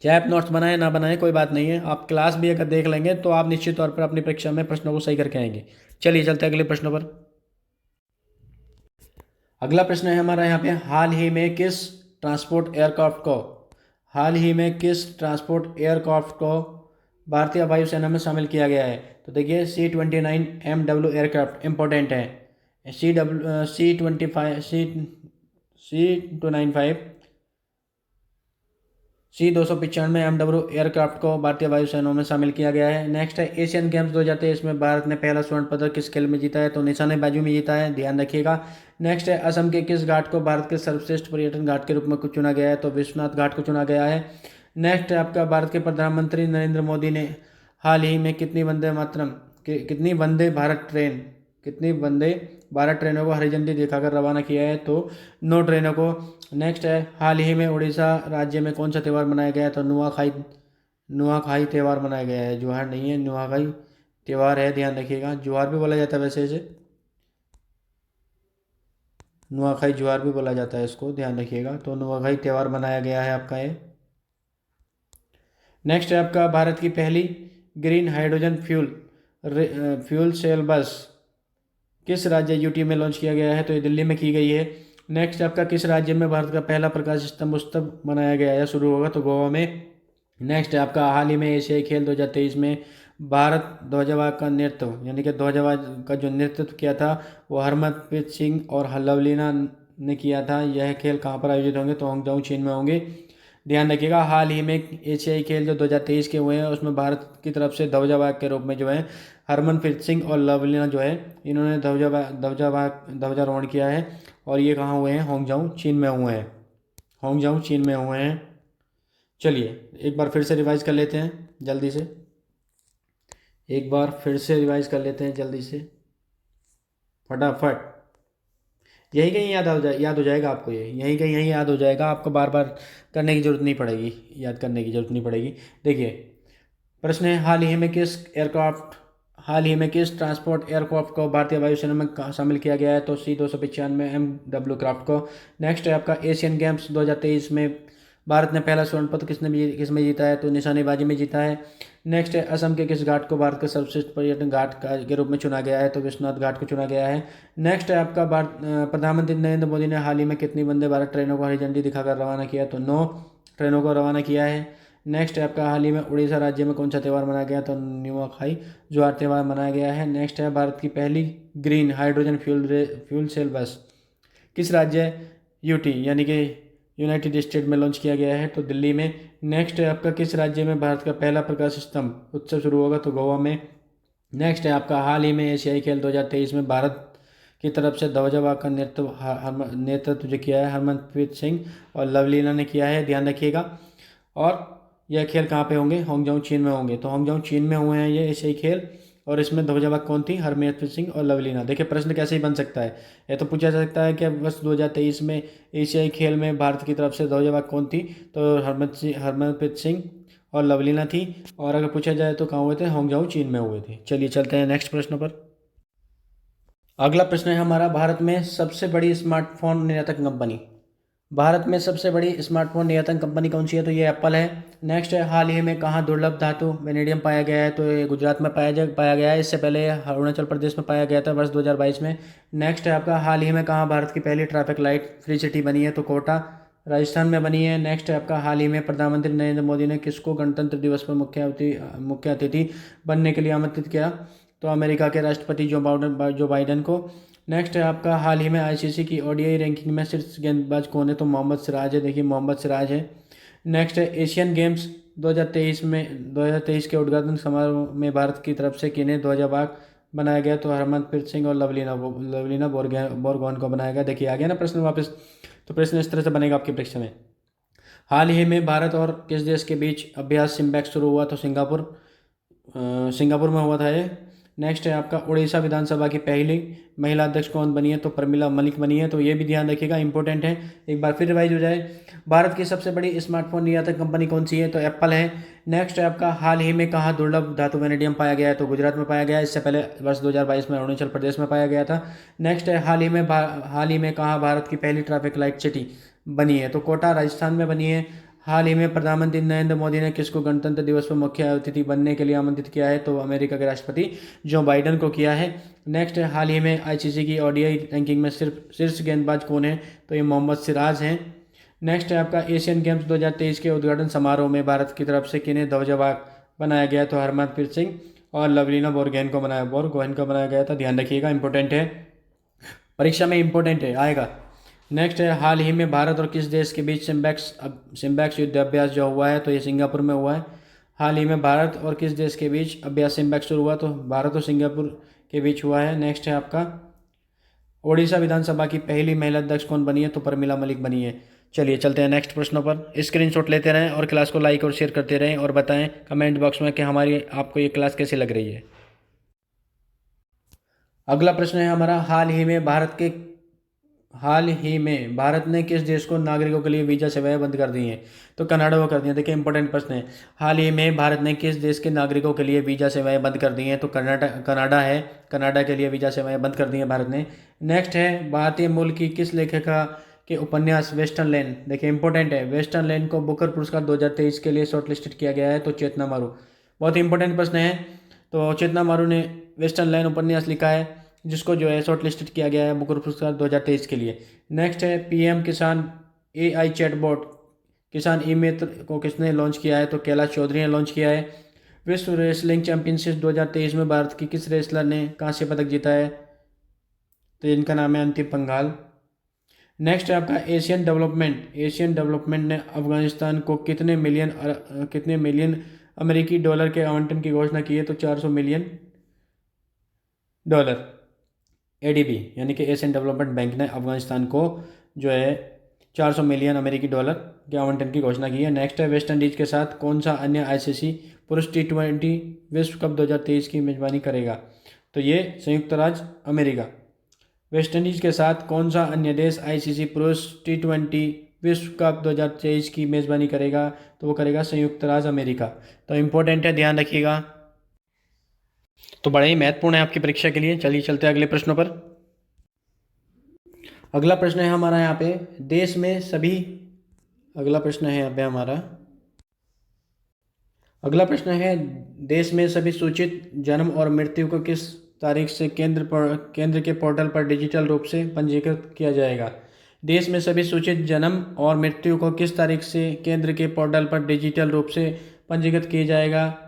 चाहे आप नोट्स बनाएं ना बनाएं कोई बात नहीं है, आप क्लास भी अगर देख लेंगे तो आप निश्चित तौर पर अपनी परीक्षा में प्रश्नों को सही करके आएंगे। चलिए चलते हैं अगले प्रश्नों पर। अगला प्रश्न है हमारा यहाँ पे, हाल ही में किस ट्रांसपोर्ट एयरक्राफ्ट को भारतीय वायुसेना में शामिल किया गया है? तो देखिए C-29MW एयरक्राफ्ट इंपॉर्टेंट है। C-295 MW एयरक्राफ्ट को भारतीय वायुसेना में शामिल किया गया है। नेक्स्ट है एशियन गेम्स 2023 में भारत ने पहला स्वर्ण पदक किस खेल में जीता है? तो निशानेबाजी में जीता है, ध्यान रखिएगा। नेक्स्ट है असम के किस घाट को भारत के सर्वश्रेष्ठ पर्यटन घाट के रूप में चुना गया है? तो विश्वनाथ घाट को चुना गया है। नेक्स्ट है आपका भारत के प्रधानमंत्री नरेंद्र मोदी ने हाल ही में कितनी वंदे भारत ट्रेनों को हरी झंडी दिखाकर रवाना किया है? तो 9 ट्रेनों को। नेक्स्ट है हाल ही में उड़ीसा राज्य में कौन सा त्यौहार मनाया गया है? तो नुआखाई त्यौहार मनाया गया है, ज्वार नहीं है, नुआखाई त्यौहार है, ध्यान रखिएगा। ज्वार भी बोला जाता है वैसे इसे, नुआखाई ज्वार भी बोला जाता है इसको, ध्यान रखिएगा। तो नुआखाई त्यौहार मनाया गया है आपका ये। नेक्स्ट है आपका भारत की पहली ग्रीन हाइड्रोजन फ्यूल सेल बस किस राज्य यूटी में लॉन्च किया गया है? तो ये दिल्ली में की गई है। नेक्स्ट आपका किस राज्य में भारत का पहला प्रकाश स्तंभ उत्सव मनाया गया है, शुरू होगा? तो गोवा में। नेक्स्ट है आपका हाल ही में एशियाई खेल 2023 में भारत ध्वजवाहक का नेतृत्व यानी कि ध्वजवाहक का जो नेतृत्व किया था वो हरमनप्रीत सिंह और लवलीना ने किया था। यह खेल कहाँ पर आयोजित होंगे? तो हांगकांग चीन में होंगे, ध्यान रखिएगा। हाल ही में एशियाई खेल जो 2023 के हुए हैं उसमें भारत की तरफ से ध्वजवाहक के रूप में जो है हरमनप्रीत सिंह और लवलीना जो है इन्होंने ध्वजारोहण किया है। और ये कहाँ हुए हैं? हांगकांग चीन में हुए हैं। चलिए एक बार फिर से रिवाइज कर लेते हैं जल्दी से, फटाफट। यही कहीं याद हो जाएगा आपको, यहीं याद हो जाएगा आपको, बार बार करने की जरूरत नहीं पड़ेगी, याद करने की जरूरत नहीं पड़ेगी। देखिए प्रश्न है हाल ही में किस ट्रांसपोर्ट एयरक्राफ्ट को भारतीय वायुसेना में शामिल किया गया है? तो C-295MW क्राफ्ट को। नेक्स्ट है आपका एशियन गेम्स 2023 में भारत ने पहला स्वर्ण पदक किसमें जीता है? तो निशानेबाजी में जीता है। नेक्स्ट है असम के किस घाट को भारत का सर्वश्रेष्ठ पर्यटन घाट के रूप में चुना गया है? तो विश्वनाथ घाट को चुना गया है। नेक्स्ट है आपका प्रधानमंत्री नरेंद्र मोदी ने हाल ही में कितनी वंदे भारत ट्रेनों को हरी झंडी दिखाकर रवाना किया? तो 9 ट्रेनों को रवाना किया है। नेक्स्ट है आपका हाल ही में उड़ीसा राज्य में कौन सा त्यौहार मनाया गया? तो नुआखाई ज्वार त्यौहार मनाया गया है। नेक्स्ट है भारत की पहली ग्रीन हाइड्रोजन फ्यूल सेल बस किस राज्य यूटी यानी कि यूनाइटेड स्टेट में लॉन्च किया गया है? तो दिल्ली में। नेक्स्ट है आपका किस राज्य में भारत का पहला प्रकाश स्तंभ उत्सव शुरू होगा? तो गोवा में। नेक्स्ट है आपका हाल ही में एशियाई खेल 2023 में भारत की तरफ से ध्वजवाहक का नेतृत्व जो किया है हरमनप्रीत सिंह और लवलीना ने किया है, ध्यान रखिएगा। और यह खेल कहाँ पे होंगे? हांगकांग चीन में होंगे। तो हांगकांग चीन में हुए हैं ये एशियाई खेल, और इसमें ध्वजवाहक कौन थी? हरमनप्रीत सिंह और लवलीना। देखिए प्रश्न कैसे ही बन सकता है, यह तो पूछा जा सकता है कि वर्ष 2023 में एशियाई खेल में भारत की तरफ से ध्वजवाहक कौन थी? तो हरमनप्रीत सिंह और लवलीना थी। और अगर पूछा जाए तो कहाँ हुए थे? हांगकांग चीन में हुए थे। चलिए चलते हैं नेक्स्ट प्रश्न पर। अगला प्रश्न है हमारा, भारत में सबसे बड़ी स्मार्टफोन निर्यातक कंपनी भारत में सबसे बड़ी स्मार्टफोन निर्यातक कंपनी कौन सी है? तो ये एप्पल है। नेक्स्ट है, हाल ही में कहाँ दुर्लभ धातु वेनेडियम पाया गया है? तो ये गुजरात में पाया गया है। इससे पहले ये अरुणाचल प्रदेश में पाया गया था वर्ष 2022 में। नेक्स्ट है आपका, हाल ही में कहाँ भारत की पहली ट्रैफिक लाइट फ्री सिटी बनी है? तो कोटा राजस्थान में बनी है। नेक्स्ट है आपका, हाल ही में प्रधानमंत्री नरेंद्र मोदी ने किसको गणतंत्र दिवस पर मुख्य अतिथि बनने के लिए आमंत्रित किया? तो अमेरिका के राष्ट्रपति जो बाइडन को। नेक्स्ट है आपका, हाल ही में आईसीसी की ओडीआई रैंकिंग में शीर्ष गेंदबाज कौन है? तो मोहम्मद सिराज है। देखिए मोहम्मद सिराज है। नेक्स्ट है, एशियन गेम्स 2023 के उद्घाटन समारोह में भारत की तरफ से किन्हें ध्वजावाहक बनाया गया? तो हरमनप्रीत सिंह और लवलीना बोरगोहन को बनाया गया। देखिए आ गया ना प्रश्न वापस। तो प्रश्न इस तरह से बनेगा आपकी परीक्षा में। हाल ही में भारत और किस देश के बीच अभ्यास सिम्बैक्स शुरू हुआ? तो सिंगापुर में हुआ था ये। नेक्स्ट है आपका, उड़ीसा विधानसभा की पहली महिला अध्यक्ष कौन बनी है? तो प्रमिला मलिक बनी है। तो ये भी ध्यान रखिएगा, इंपॉर्टेंट है। एक बार फिर रिवाइज हो जाए। भारत की सबसे बड़ी स्मार्टफोन निर्यातक कंपनी कौन सी है? तो एप्पल है। नेक्स्ट है आपका, हाल ही में कहाँ दुर्लभ धातु वेनेडियम पाया गया है? तो गुजरात में पाया गया है। इससे पहले वर्ष 2022 में अरुणाचल प्रदेश में पाया गया था। नेक्स्ट है, हाल ही में कहाँ भारत की पहली ट्रैफिक लाइट सिटी बनी है? तो कोटा राजस्थान में बनी है। हाल ही में प्रधानमंत्री नरेंद्र मोदी ने किसको गणतंत्र दिवस पर मुख्य अतिथि बनने के लिए आमंत्रित किया है? तो अमेरिका के राष्ट्रपति जो बाइडन को किया है। नेक्स्ट है, हाल ही में आईसीसी की ओडीआई रैंकिंग में सिर्फ शीर्ष गेंदबाज कौन है? तो ये मोहम्मद सिराज हैं। नेक्स्ट है आपका, एशियन गेम्स 2023 के उद्घाटन समारोह में भारत की तरफ से किन्हें ध्वजावाहक बनाया गया? तो हरमनप्रीत सिंह और लवलीना बोरगोहन को बनाया गया था। ध्यान रखिएगा, इंपॉर्टेंट है, परीक्षा में इंपॉर्टेंट है, आएगा। नेक्स्ट है, हाल ही में भारत और किस देश के बीच सिम्बैक्स युद्धाभ्यास जो हुआ है? तो ये सिंगापुर में हुआ है। हाल ही में भारत और किस देश के बीच अभ्यास सिम्बैक्स शुरू हुआ? तो भारत और सिंगापुर के बीच हुआ है। नेक्स्ट है आपका, ओडिशा विधानसभा की पहली महिला अध्यक्ष कौन बनी है? तो प्रमिला मलिक बनी है। चलिए चलते हैं नेक्स्ट प्रश्नों पर। स्क्रीनशॉट लेते रहें और क्लास को लाइक और शेयर करते रहें और बताएं कमेंट बॉक्स में कि हमारी आपको ये क्लास कैसी लग रही है। अगला प्रश्न है हमारा, हाल ही में भारत ने किस देश को नागरिकों के लिए वीजा सेवाएं बंद कर दी हैं? तो कनाडा को कर दी हैं। देखिए इंपॉर्टेंट प्रश्न है, हाल ही में भारत ने किस देश के नागरिकों के लिए वीजा सेवाएं बंद कर दी हैं? तो कनाडा है। कनाडा के लिए वीजा सेवाएं बंद कर दी हैं भारत ने। नेक्स्ट है, भारतीय मूल की किस लेखिका के उपन्यास वेस्टर्न लैंड, देखिए इंपॉर्टेंट है, वेस्टर्न लैंड को बुकर पुरस्कार 2023 के लिए शॉर्टलिस्टेड किया गया है? तो चेतना मारू। बहुत इंपॉर्टेंट प्रश्न है। तो चेतना मारू ने वेस्टर्न लैंड उपन्यास लिखा है, जिसको जो है शॉर्ट लिस्टेड किया गया है बुकर पुरस्कार 2023 के लिए। नेक्स्ट है, पीएम किसान एआई चैटबॉट किसान ई मित्र को किसने लॉन्च किया है? तो कैलाश चौधरी ने लॉन्च किया है। विश्व रेसलिंग चैंपियनशिप 2023 में भारत की किस रेसलर ने कांस्य पदक जीता है? तो इनका नाम है अंतिम पंघाल। नेक्स्ट है आपका, एशियन डेवलपमेंट ने अफगानिस्तान को कितने मिलियन अमेरिकी डॉलर के आवंटन की घोषणा की है? तो 400 मिलियन डॉलर। एडीबी यानी कि एशियन डेवलपमेंट बैंक ने अफगानिस्तान को जो है 400 मिलियन अमेरिकी डॉलर के आवंटन की घोषणा की है। नेक्स्ट है, वेस्ट इंडीज के साथ कौन सा अन्य आईसीसी पुरुष T20 विश्व कप 2023 की मेजबानी करेगा? तो ये संयुक्त राज्य अमेरिका। वेस्ट इंडीज के साथ कौन सा अन्य देश आईसीसी पुरुष T20 विश्व कप 2023 की मेजबानी करेगा? तो वो करेगा संयुक्त राज्य अमेरिका। तो इम्पोर्टेंट है, ध्यान रखिएगा, तो बड़ा ही महत्वपूर्ण है आपकी परीक्षा के लिए। चलिए चलते हैं अगले प्रश्नों पर। अगला प्रश्न है हमारा यहाँ पे, देश में सभी अगला प्रश्न है यहाँ पे हमारा अगला प्रश्न है, देश में सभी सूचित जन्म और मृत्यु को किस तारीख से केंद्र के पोर्टल पर डिजिटल रूप से पंजीकृत किया जाएगा? देश में सभी सूचित जन्म और मृत्यु को किस तारीख से केंद्र के पोर्टल पर डिजिटल रूप से पंजीकृत किया जाएगा?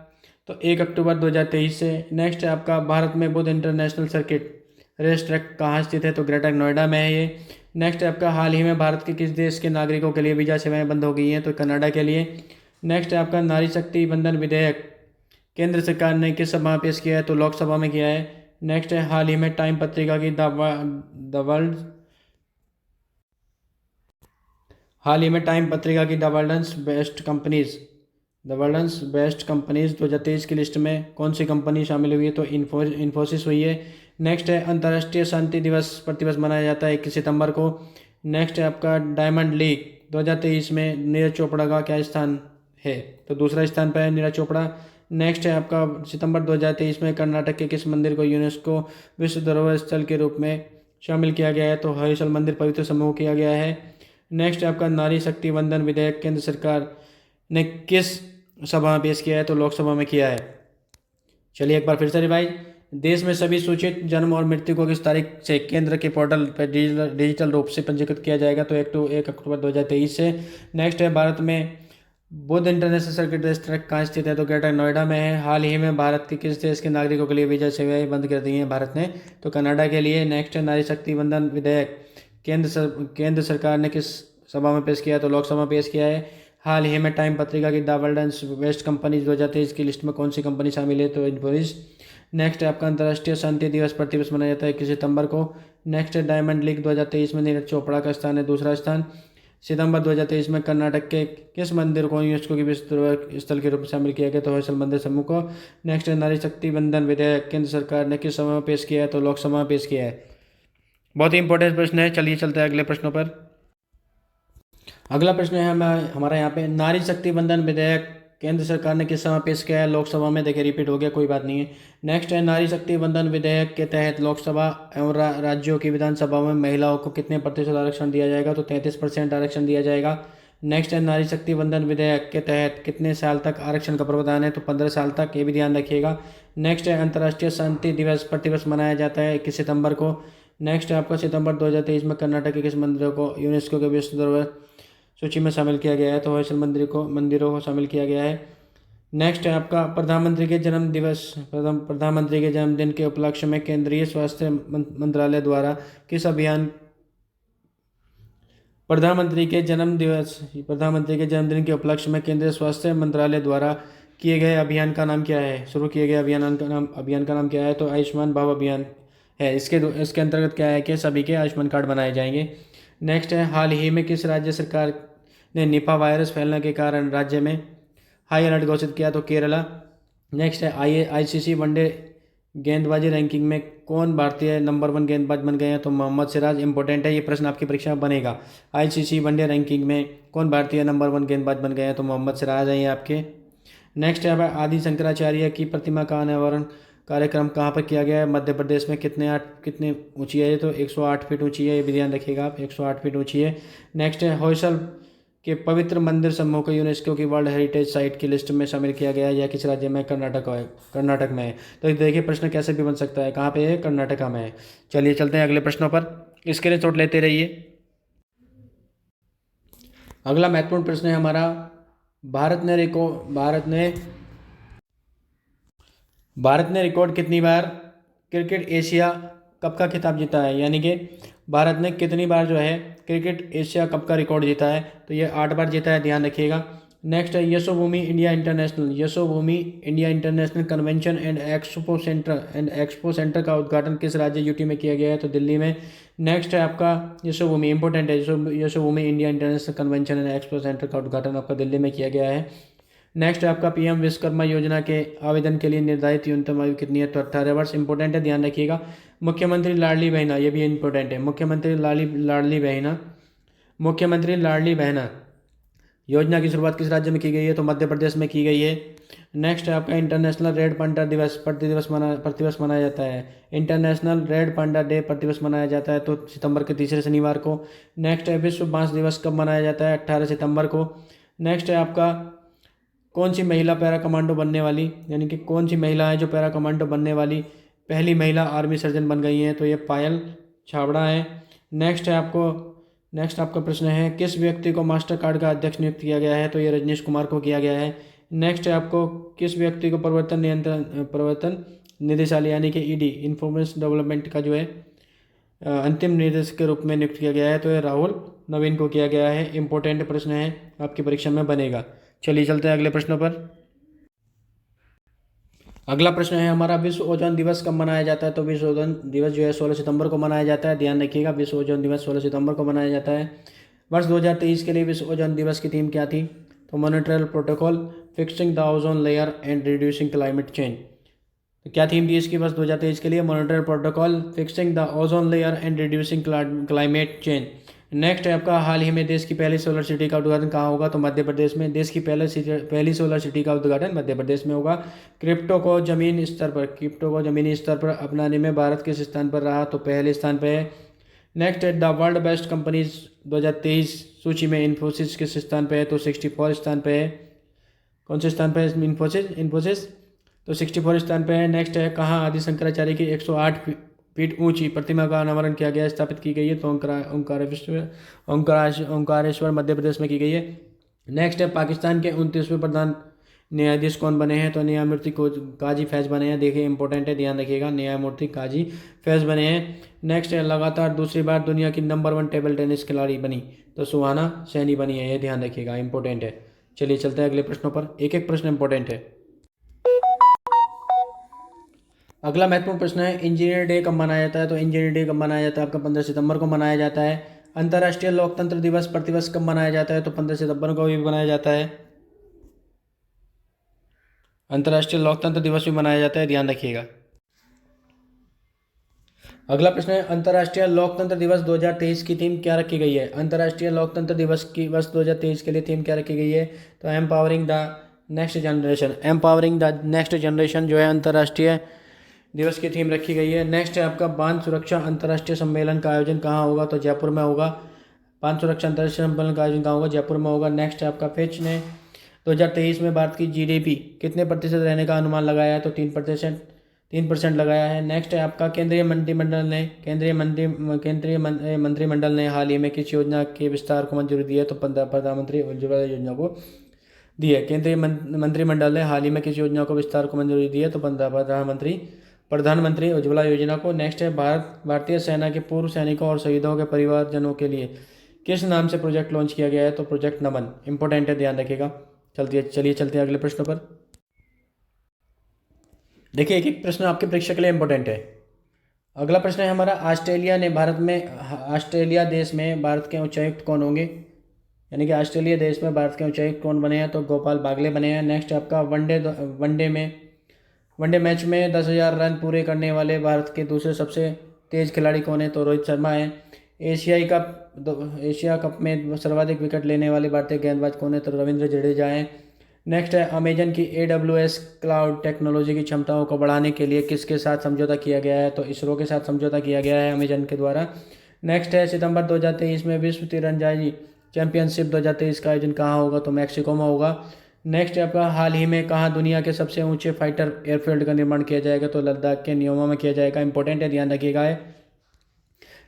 तो 1 अक्टूबर 2023 से। नेक्स्ट है आपका, भारत में Buddh international circuit race track कहाँ स्थित है? तो ग्रेटर नोएडा में है ये। नेक्स्ट है आपका, हाल ही में भारत के किस देश के नागरिकों के लिए वीजा सेवाएं बंद हो गई हैं? तो कनाडा के लिए। नेक्स्ट है आपका, नारी शक्ति बंधन विधेयक केंद्र सरकार ने किस सभा में पेश किया है? तो लोकसभा में किया है। नेक्स्ट है, हाल ही में टाइम पत्रिका की द वर्ल्ड्स बेस्ट कंपनीज 2023 की लिस्ट में कौन सी कंपनी शामिल हुई है? तो इन्फोसिस हुई है। नेक्स्ट है, अंतर्राष्ट्रीय शांति दिवस प्रतिवर्ष मनाया जाता है 21 सितंबर को। नेक्स्ट है आपका, डायमंड लीग 2023 में नीरज चोपड़ा का क्या स्थान है? तो दूसरा स्थान पर है नीरज चोपड़ा। नेक्स्ट है आपका, सितंबर 2023 में कर्नाटक के किस मंदिर को यूनेस्को विश्व धरोहर स्थल के रूप में शामिल किया गया है? तो हरिशल मंदिर पवित्र समूह किया गया है। नेक्स्ट है आपका नारी शक्ति वंदन विधेयक केंद्र सरकार ने किस सभा में पेश किया है, तो लोकसभा में किया है। चलिए एक बार फिर से रिवाइज। देश में सभी सूचित जन्म और मृत्यु को किस तारीख से केंद्र के पोर्टल पर डिजिटल रूप से पंजीकृत किया जाएगा, तो 1 अक्टूबर 2023 से। नेक्स्ट है भारत में Buddh international circuit race track कहाँ स्थित है, तो ग्रेटर नोएडा में है। हाल ही में भारत के किस देश के नागरिकों के लिए वीजा सेवाएं बंद कर दी हैं भारत ने, तो कनाडा के लिए। नेक्स्ट है नारी शक्ति वंदन विधेयक केंद्र सरकार ने किस सभा में पेश किया है, तो लोकसभा में पेश किया है। हाल ही में टाइम पत्रिका की the world and best companies 2023 की लिस्ट में कौन सी कंपनी शामिल है, तो इन्फोसिस। नेक्स्ट है आपका अंतर्राष्ट्रीय शांति दिवस प्रतिवर्ष मनाया जाता है 21 सितंबर को। नेक्स्ट है डायमंड लीग 2023 में नीरज चोपड़ा का स्थान है दूसरा स्थान। सितंबर 2023 में कर्नाटक के किस मंदिर को यूनेस्को की विश्व धरोहर स्थल के रूप में शामिल किया गया, तो होयसल मंदिर समूह को। नेक्स्ट है नारी शक्ति वंदन विधेयक केंद्र सरकार ने किस सभा में पेश किया है, तो लोकसभा में पेश किया है। बहुत ही इंपॉर्टेंट प्रश्न है। चलिए चलते हैं अगले प्रश्नों पर। अगला प्रश्न है हमारा यहाँ पे, नारी शक्ति वंदन विधेयक केंद्र सरकार ने किस सभा में पेश किया है, लोकसभा में। देखिए रिपीट हो गया, कोई बात नहीं है। नेक्स्ट है नारी शक्ति वंदन विधेयक के तहत लोकसभा एवं राज्यों की विधानसभा में महिलाओं को कितने प्रतिशत आरक्षण दिया जाएगा, तो 33% आरक्षण दिया जाएगा। नेक्स्ट है नारी शक्ति वंदन विधेयक के तहत कितने साल तक आरक्षण का प्रावधान है, तो 15 साल तक, ये भी ध्यान रखिएगा। नेक्स्ट है अंतर्राष्ट्रीय शांति दिवस प्रतिवर्ष मनाया जाता है 21 सितंबर को। नेक्स्ट है आपका सितंबर 2023 में कर्नाटक के किस मंदिरों को यूनेस्को के विश्व धरोहर सूची में शामिल किया गया है, तो होयसल मंदिरों को शामिल किया गया है। नेक्स्ट है आपका प्रधानमंत्री के जन्मदिन के उपलक्ष्य में केंद्रीय स्वास्थ्य मंत्रालय द्वारा किस अभियान प्रधानमंत्री के जन्मदिन के उपलक्ष्य में केंद्रीय स्वास्थ्य मंत्रालय द्वारा किए गए अभियान का नाम क्या है, शुरू किए गए अभियान का नाम क्या है, तो आयुष्मान भव अभियान है। इसके अंतर्गत क्या है कि सभी के आयुष्मान कार्ड बनाए जाएंगे। नेक्स्ट है हाल ही में किस राज्य सरकार ने निपा वायरस फैलने के कारण राज्य में हाई अलर्ट घोषित किया, तो केरला। नेक्स्ट है आईसीसी वनडे गेंदबाजी रैंकिंग में कौन भारतीय नंबर 1 गेंदबाज बन गए हैं, तो मोहम्मद सिराज। इंपॉर्टेंट है, ये प्रश्न आपकी परीक्षा में बनेगा। आईसीसी वनडे रैंकिंग में कौन भारतीय नंबर 1 गेंदबाज बन गए हैं, तो मोहम्मद सिराज हैं ये आपके। नेक्स्ट है आदि शंकराचार्य की प्रतिमा का अनावरण कार्यक्रम कहाँ पर किया गया है, मध्य प्रदेश में। कितने ऊंची है, तो 108 फीट ऊंची है, ये भी ध्यान रखिएगा आप, 108 फीट ऊंची है। नेक्स्ट है होयसल के पवित्र मंदिर समूह को यूनेस्को की वर्ल्ड हेरिटेज साइट की लिस्ट में शामिल किया गया है, यह किस राज्य में, कर्नाटक में है। तो देखिए प्रश्न कैसे भी बन सकता है, कहाँ पे है, कर्नाटका में है। चलिए चलते हैं अगले प्रश्नों पर, इसके लिए चोट लेते रहिए। अगला महत्वपूर्ण प्रश्न है हमारा, भारत ने रिकॉर्ड कितनी बार क्रिकेट एशिया कप का खिताब जीता है, यानी कि भारत ने कितनी बार जो है क्रिकेट एशिया कप का रिकॉर्ड जीता है, तो ये 8 बार जीता है, ध्यान रखिएगा। नेक्स्ट है Yashobhoomi India international convention and expo centre का उद्घाटन किस राज्य यूटी में किया गया है, तो दिल्ली में। नेक्स्ट है आपका यशोभूमि, इंपॉर्टेंट है, Yashobhoomi India international convention and expo centre का उद्घाटन आपका दिल्ली में किया गया है। नेक्स्ट है आपका पीएम विश्वकर्मा योजना के आवेदन के लिए निर्धारित न्यूनतम आयु कितनी है, तो 18 वर्ष। इंपॉर्टेंट है, ध्यान रखिएगा। मुख्यमंत्री लाडली बहना, ये भी इंपॉर्टेंट है, मुख्यमंत्री लाडली बहना योजना की शुरुआत किस राज्य में की गई है, तो मध्य प्रदेश में की गई है। नेक्स्ट है आपका इंटरनेशनल रेड पांडा दिवस प्रतिवर्ष मनाया जाता है। इंटरनेशनल रेड पांडा डे प्रतिवर्ष मनाया जाता है, तो सितंबर के तीसरे शनिवार को। नेक्स्ट है विश्व बांस दिवस कब मनाया जाता है, 18 सितंबर को। नेक्स्ट है आपका कौन सी महिला पैरा कमांडो बनने वाली, यानी कि कौन सी महिला है जो पैरा कमांडो बनने वाली पहली महिला आर्मी सर्जन बन गई हैं, तो ये पायल छाबड़ा है। नेक्स्ट आपका प्रश्न है किस व्यक्ति को मास्टर कार्ड का अध्यक्ष नियुक्त किया गया है, तो ये रजनीश कुमार को किया गया है। नेक्स्ट है आपको किस व्यक्ति को प्रवर्तन निदेशालय यानी कि ईडी इंफॉर्मेशन डेवलपमेंट का जो है अंतिम निर्देशक के रूप में नियुक्त किया गया है, तो ये राहुल नवीन को किया गया है। इंपॉर्टेंट प्रश्न है, आपकी परीक्षा में बनेगा। चलिए चलते हैं अगले प्रश्नों पर। अगला प्रश्न है हमारा, विश्व ओजोन दिवस कब मनाया जाता है, तो विश्व ओजोन दिवस जो है 16 सितंबर को मनाया जाता है, ध्यान रखिएगा। विश्व ओजोन दिवस 16 सितंबर को मनाया जाता है। वर्ष 2023 के लिए विश्व ओजोन दिवस की थीम क्या थी, तो Montreal protocol fixing the ozone layer and reducing climate change. तो क्या थीम थी इसकी वर्ष 2023 के लिए, Montreal protocol fixing the ozone layer and reducing climate change. Next है आपका हाल ही में देश की पहली सोलर सिटी का उद्घाटन कहाँ होगा, तो मध्य प्रदेश में। देश की पहली सोलर सिटी का उद्घाटन मध्य प्रदेश में होगा। क्रिप्टो को जमीनी स्तर पर अपनाने में भारत किस स्थान पर रहा, तो पहले स्थान पर है। नेक्स्ट है द वर्ल्ड बेस्ट कंपनीज 2023 सूची में इन्फोसिस किस स्थान पे है, तो 64 स्थान पे है। कौन से स्थान पे है इन्फोसिस तो 64 स्थान पे है। नेक्स्ट है कहाँ आदि शंकराचार्य की 108 फीट ऊंची प्रतिमा का अनावरण किया गया, स्थापित की गई है, तो ओंकारेश्वर मध्य प्रदेश में की गई है। नेक्स्ट है पाकिस्तान के 29वें प्रधान न्यायाधीश कौन बने हैं, तो न्यायमूर्ति काजी फैज बने हैं। देखिए इंपॉर्टेंट है, ध्यान रखिएगा, न्यायमूर्ति काजी फैज बने हैं। नेक्स्ट है लगातार दूसरी बार दुनिया की नंबर 1 टेबल टेनिस खिलाड़ी बनी, तो सुहाना सैनी बनी है, ये ध्यान रखिएगा, इंपॉर्टेंट है। चलिए चलते हैं अगले प्रश्नों पर, एक एक प्रश्न इंपॉर्टेंट है। अगला महत्वपूर्ण प्रश्न है इंजीनियर डे कब मनाया जाता है, तो इंजीनियर डे कब मनाया जाता है आपका 15 सितंबर को मनाया जाता है। अंतर्राष्ट्रीय लोकतंत्र दिवस प्रतिवर्ष कब मनाया जाता है, तो 15 सितंबर को भी मनाया जाता है। अंतर्राष्ट्रीय लोकतंत्र दिवस भी मनाया जाता है, ध्यान रखिएगा। अगला प्रश्न है अंतर्राष्ट्रीय लोकतंत्र दिवस 2023 की थीम क्या रखी गई है। अंतर्राष्ट्रीय लोकतंत्र दिवस की वर्ष 2023 के लिए थीम क्या रखी गई है, तो empowering the next generation. Empowering the next generation जो है अंतर्राष्ट्रीय दिवस की थीम रखी गई है। नेक्स्ट है आपका बांध सुरक्षा अंतर्राष्ट्रीय सम्मेलन का आयोजन कहाँ होगा, तो जयपुर में होगा। बांध सुरक्षा अंतर्राष्ट्रीय सम्मेलन का आयोजन कहाँ होगा, जयपुर में होगा। नेक्स्ट है आपका फिच ने 2023 में भारत की जीडीपी कितने प्रतिशत रहने का अनुमान लगाया है, तो 3% लगाया है। नेक्स्ट है आपका केंद्रीय मंत्रिमंडल ने हाल ही में किस योजना के विस्तार को मंजूरी दी है, तो प्रधानमंत्री उज्ज्वला योजना को दी है। केंद्रीय मंत्रिमंडल ने हाल ही में किस योजना को विस्तार को मंजूरी दी है, तो प्रधानमंत्री उज्ज्वला योजना को। नेक्स्ट है भारतीय सेना के पूर्व सैनिकों और शहीदों के परिवारजनों के लिए किस नाम से प्रोजेक्ट लॉन्च किया गया है, तो प्रोजेक्ट नमन, इंपॉर्टेंट है, ध्यान रखिएगा। चलिए चलते हैं अगले प्रश्न पर। देखिए एक एक प्रश्न आपके परीक्षा के लिए इंपॉर्टेंट है। अगला प्रश्न है हमारा ऑस्ट्रेलिया देश में भारत के उच्चायुक्त कौन होंगे, यानी कि ऑस्ट्रेलिया देश में भारत के उच्चायुक्त कौन बने हैं, तो गोपाल बागले बने हैं। नेक्स्ट आपका वनडे मैच में 10,000 रन पूरे करने वाले भारत के दूसरे सबसे तेज खिलाड़ी कौन है, तो रोहित शर्मा है। एशिया कप में सर्वाधिक विकेट लेने वाले भारतीय गेंदबाज कौन है, तो रविंद्र जडेजा है। नेक्स्ट है अमेजन की AWS क्लाउड टेक्नोलॉजी की क्षमताओं को बढ़ाने के लिए किसके साथ समझौता किया गया है, तो इसरो के साथ समझौता किया गया है अमेजन के द्वारा। नेक्स्ट है सितंबर 2023 में विश्व तीरंदाजी चैंपियनशिप 2023 का आयोजन कहाँ होगा, तो मैक्सिको में होगा। नेक्स्ट है आपका हाल ही में कहाँ दुनिया के सबसे ऊंचे फाइटर एयरफील्ड का निर्माण किया जाएगा, तो लद्दाख के नियोमा में किया जाएगा, इंपॉर्टेंट है, ध्यान रखिएगा है।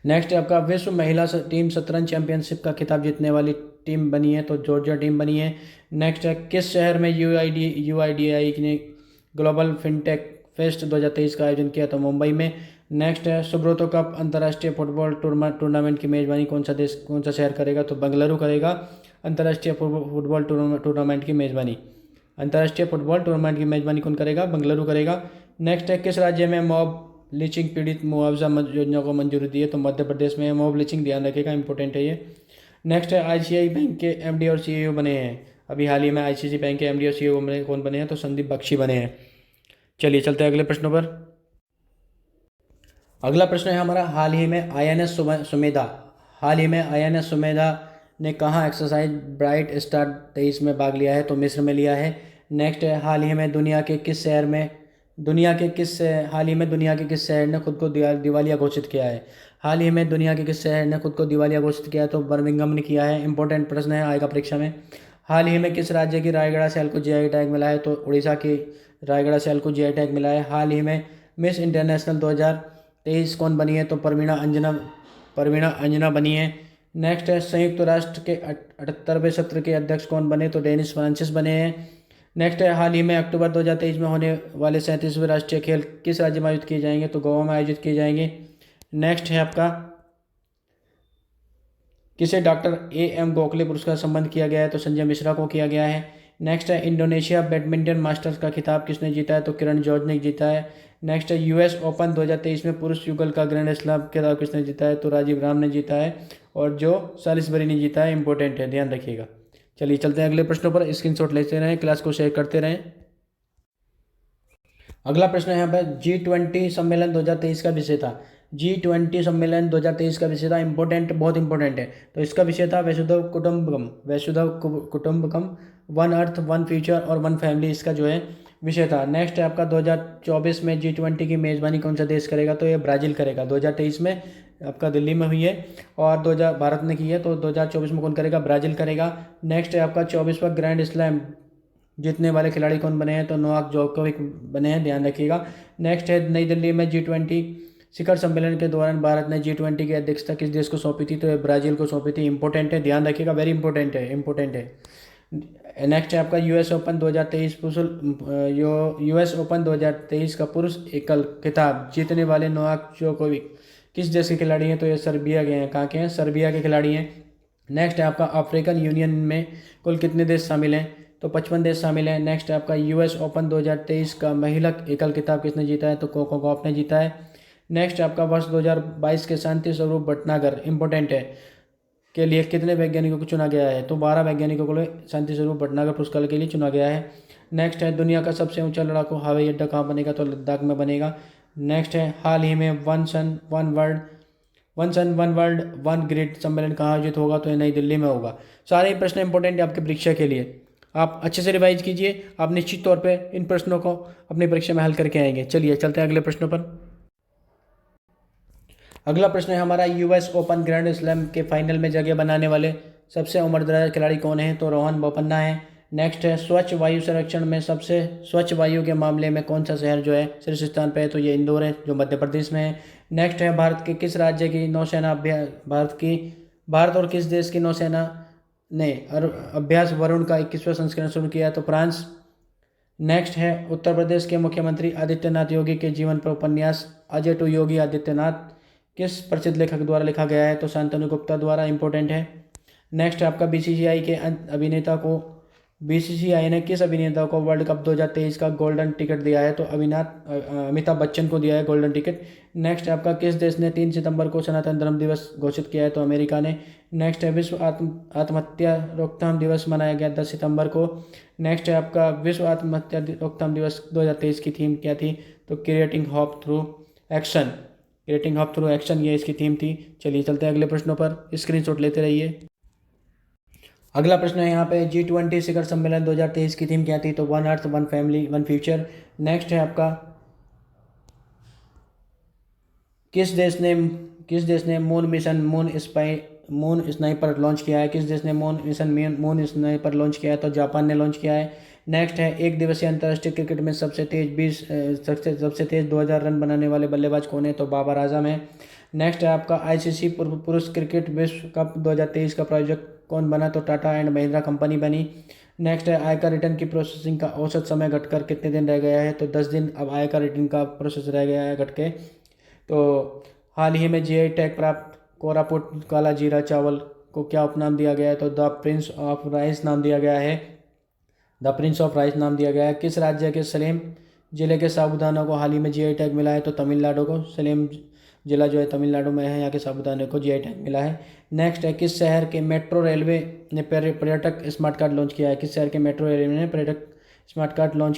नेक्स्ट है आपका विश्व महिला टीम शतरंज चैंपियनशिप का खिताब जीतने वाली टीम बनी है, तो जॉर्जिया टीम बनी है। नेक्स्ट है किस शहर में UIDAI ने ग्लोबल फिनटेक फेस्ट 2023 का आयोजन किया, तो मुंबई में। नेक्स्ट है सुब्रोतो कप अंतर्राष्ट्रीय फुटबॉल टूर्नामेंट की मेजबानी कौन सा शहर करेगा, तो बेंगलुरु करेगा अंतर्राष्ट्रीय फुटबॉल टूर्नामेंट की मेजबानी। अंतर्राष्ट्रीय फुटबॉल टूर्नामेंट की मेजबानी कौन करेगा, बेंगलुरु करेगा। नेक्स्ट है किस राज्य में मॉब लिचिंग पीड़ित मुआवजा योजना को मंजूरी दी है, तो मध्य प्रदेश में मॉब लिचिंग, ध्यान रखिएगा, इंपॉर्टेंट है ये। नेक्स्ट है ICICI बैंक के MD और CEO बने हैं, अभी हाल ही में ICICI बैंक के MD और CEO कौन बने हैं, तो संदीप बख्शी बने हैं। चलिए चलते हैं अगले प्रश्नों पर। अगला प्रश्न है हमारा हाल ही में INS सुमेधा ने कहाँ एक्सरसाइज ब्राइट स्टार 23 में भाग लिया है, तो मिस्र में लिया है। नेक्स्ट है हाल ही में दुनिया के किस शहर ने खुद को दिवालिया घोषित किया है। हाल ही में दुनिया के किस शहर ने खुद को दिवालिया घोषित किया है, तो बर्मिंघम ने किया है, इंपॉर्टेंट प्रश्न है, आएगा परीक्षा में। हाल ही में किस राज्य की रायगढ़ सेल को GI टैग मिला है, तो उड़ीसा की रायगढ़ सेल को GI टैग मिला है। हाल ही में मिस इंटरनेशनल 2023 कौन बनी है, तो परवीना अंजना बनी है। नेक्स्ट है संयुक्त राष्ट्र के 78वें सत्र के अध्यक्ष कौन बने, तो डेनिस फ्रांसिस बने हैं। नेक्स्ट है हाल ही में अक्टूबर 2023 में होने वाले 37वें राष्ट्रीय खेल किस राज्य में आयोजित किए जाएंगे, तो गोवा में आयोजित किए जाएंगे। नेक्स्ट है आपका किसे डॉक्टर AM गोखले पुरस्कार संबंध किया गया है, तो संजय मिश्रा को किया गया है। नेक्स्ट है इंडोनेशिया बैडमिंटन मास्टर्स का खिताब किसने जीता है, तो किरण जॉर्ज ने जीता है। नेक्स्ट है US ओपन 2023 में पुरुष युगल का ग्रैंड स्लैम खिताब किसने जीता है, तो राजीव राम ने जीता है, और जो सालिसबरी ने जीता है, इंपॉर्टेंट है, ध्यान रखिएगा। चलिए चलते हैं अगले प्रश्नों पर, स्क्रीनशॉट लेते रहें, क्लास को शेयर करते रहें। अगला प्रश्न है यहाँ पर G20 सम्मेलन 2023 का विषय था। G20 सम्मेलन 2023 का विषय था, इंपॉर्टेंट, बहुत इंपॉर्टेंट है। तो इसका विषय था वसुधैव कुटुंबकम, वन अर्थ वन फ्यूचर और वन फैमिली, इसका जो है विषय था। नेक्स्ट है आपका 2024 में G20 की मेज़बानी कौन सा देश करेगा, तो ये ब्राज़ील करेगा। 2023 में आपका दिल्ली में हुई है और 2000 भारत ने की है, तो 2024 में कौन करेगा, ब्राज़ील करेगा। नेक्स्ट है आपका 24वां ग्रैंड स्लैम जीतने वाले खिलाड़ी कौन बने हैं, तो नोवाक जोकोविक बने हैं, ध्यान रखिएगा। नेक्स्ट है नई दिल्ली में G20 शिखर सम्मेलन के दौरान भारत ने G20 की अध्यक्षता किस देश को सौंपी थी, तो ये ब्राज़ील को सौंपी थी। इंपॉर्टेंट है, ध्यान रखिएगा, वेरी इंपॉर्टेंट है, इंपॉर्टेंट है। नेक्स्ट है आपका यूएस ओपन 2023 यूएस ओपन 2023 का पुरुष एकल खिताब जीतने वाले नोवाक जोकोविक किस देश के खिलाड़ी हैं, तो ये सर्बिया के हैं। कहाँ के हैं, सर्बिया के खिलाड़ी हैं। नेक्स्ट है आपका अफ्रीकन यूनियन में कुल कितने देश शामिल हैं, तो 55 देश शामिल हैं। नेक्स्ट है आपका यूएस ओपन 2023 का महिला एकल खिताब किसने जीता है, तो कोको गॉफ ने जीता है। नेक्स्ट आपका वर्ष 2022 के शांति स्वरूप भटनागर इंपॉर्टेंट है के लिए कितने वैज्ञानिकों को चुना गया है, तो 12 वैज्ञानिकों को शांति स्वरूप भटनागर पुरस्कार के लिए चुना गया है। नेक्स्ट है दुनिया का सबसे ऊंचा लड़ाकू हवाई अड्डा कहाँ बनेगा, तो लद्दाख में बनेगा। नेक्स्ट है हाल ही में वन वर्ल्ड वन ग्रिड सम्मेलन कहाँ आयोजित होगा, तो ये नई दिल्ली में होगा। सारे ही प्रश्न इंपॉर्टेंट है आपकी परीक्षा के लिए, आप अच्छे से रिवाइज कीजिए, आप निश्चित तौर पे इन प्रश्नों को अपनी परीक्षा में हल करके आएंगे। चलिए चलते हैं अगले प्रश्नों पर। अगला प्रश्न है हमारा, यूएस ओपन ग्रैंड स्लैम के फाइनल में जगह बनाने वाले सबसे उम्रदराज खिलाड़ी कौन है, तो रोहन बोपन्ना है। नेक्स्ट है स्वच्छ वायु संरक्षण में सबसे स्वच्छ वायु के मामले में कौन सा शहर जो है शीर्ष स्थान पे है, तो ये इंदौर है जो मध्य प्रदेश में है। नेक्स्ट है भारत के किस राज्य की नौसेना अभ्यास भारत और किस देश की नौसेना ने अभ्यास वरुण का 21वां संस्करण शुरू किया, तो फ्रांस। नेक्स्ट है उत्तर प्रदेश के मुख्यमंत्री आदित्यनाथ योगी के जीवन पर उपन्यास अजय टू योगी आदित्यनाथ किस प्रसिद्ध लेखक द्वारा लिखा गया है, तो शांतनु गुप्ता द्वारा, इंपॉर्टेंट है। नेक्स्ट आपका बीसीसीआई ने किस अभिनेता को वर्ल्ड कप 2023 का गोल्डन टिकट दिया है, तो अमिताभ बच्चन को दिया है गोल्डन टिकट। नेक्स्ट आपका किस देश ने 3 सितंबर को सनातन धर्म दिवस घोषित किया है, तो अमेरिका ने। नेक्स्ट है विश्व आत्महत्या रोकथाम दिवस मनाया गया 10 सितंबर को। नेक्स्ट है आपका विश्व आत्महत्या रोकथाम दिवस 2023 की थीम क्या थी, तो क्रिएटिंग होप थ्रू एक्शन, ये इसकी थीम थी। चलिए चलते हैं अगले प्रश्नों पर, स्क्रीनशॉट लेते रहिए। अगला प्रश्न है यहाँ पे G20 शिखर सम्मेलन 2023 की थीम क्या थी, तो one earth one family one future. Next है आपका किस देश ने मून स्नाइपर लॉन्च किया है, मून स्नाइपर लॉन्च किया है, तो जापान ने लॉन्च किया है। नेक्स्ट है एक दिवसीय अंतर्राष्ट्रीय क्रिकेट में सबसे तेज 2000 रन बनाने वाले बल्लेबाज कौन है, तो बाबर आजम है। नेक्स्ट है आपका आईसीसी पुरुष क्रिकेट विश्व कप 2023 का प्रायोजक कौन बना, तो टाटा एंड महिंद्रा कंपनी बनी। नेक्स्ट है आयकर रिटर्न की प्रोसेसिंग का औसत समय घटकर कितने दिन रह गया है, तो 10 दिन अब आयकर रिटर्न का प्रोसेस रह गया है घट के। तो हाल ही में जीआई टैग प्राप्त कोरापुट काला जीरा चावल को क्या उपनाम दिया गया है, तो द प्रिंस ऑफ राइस नाम दिया गया है। किस राज्य के सलेम जिले के साबूदाना को हाल ही में जीआई टैग मिला है, तो तमिलनाडु को। सलेम जिला जो है तमिलनाडु में है, यहाँ के साबूदाने को जीआई टैग मिला है। नेक्स्ट है किस शहर के मेट्रो रेलवे ने पर्यटक स्मार्ट कार्ड लॉन्च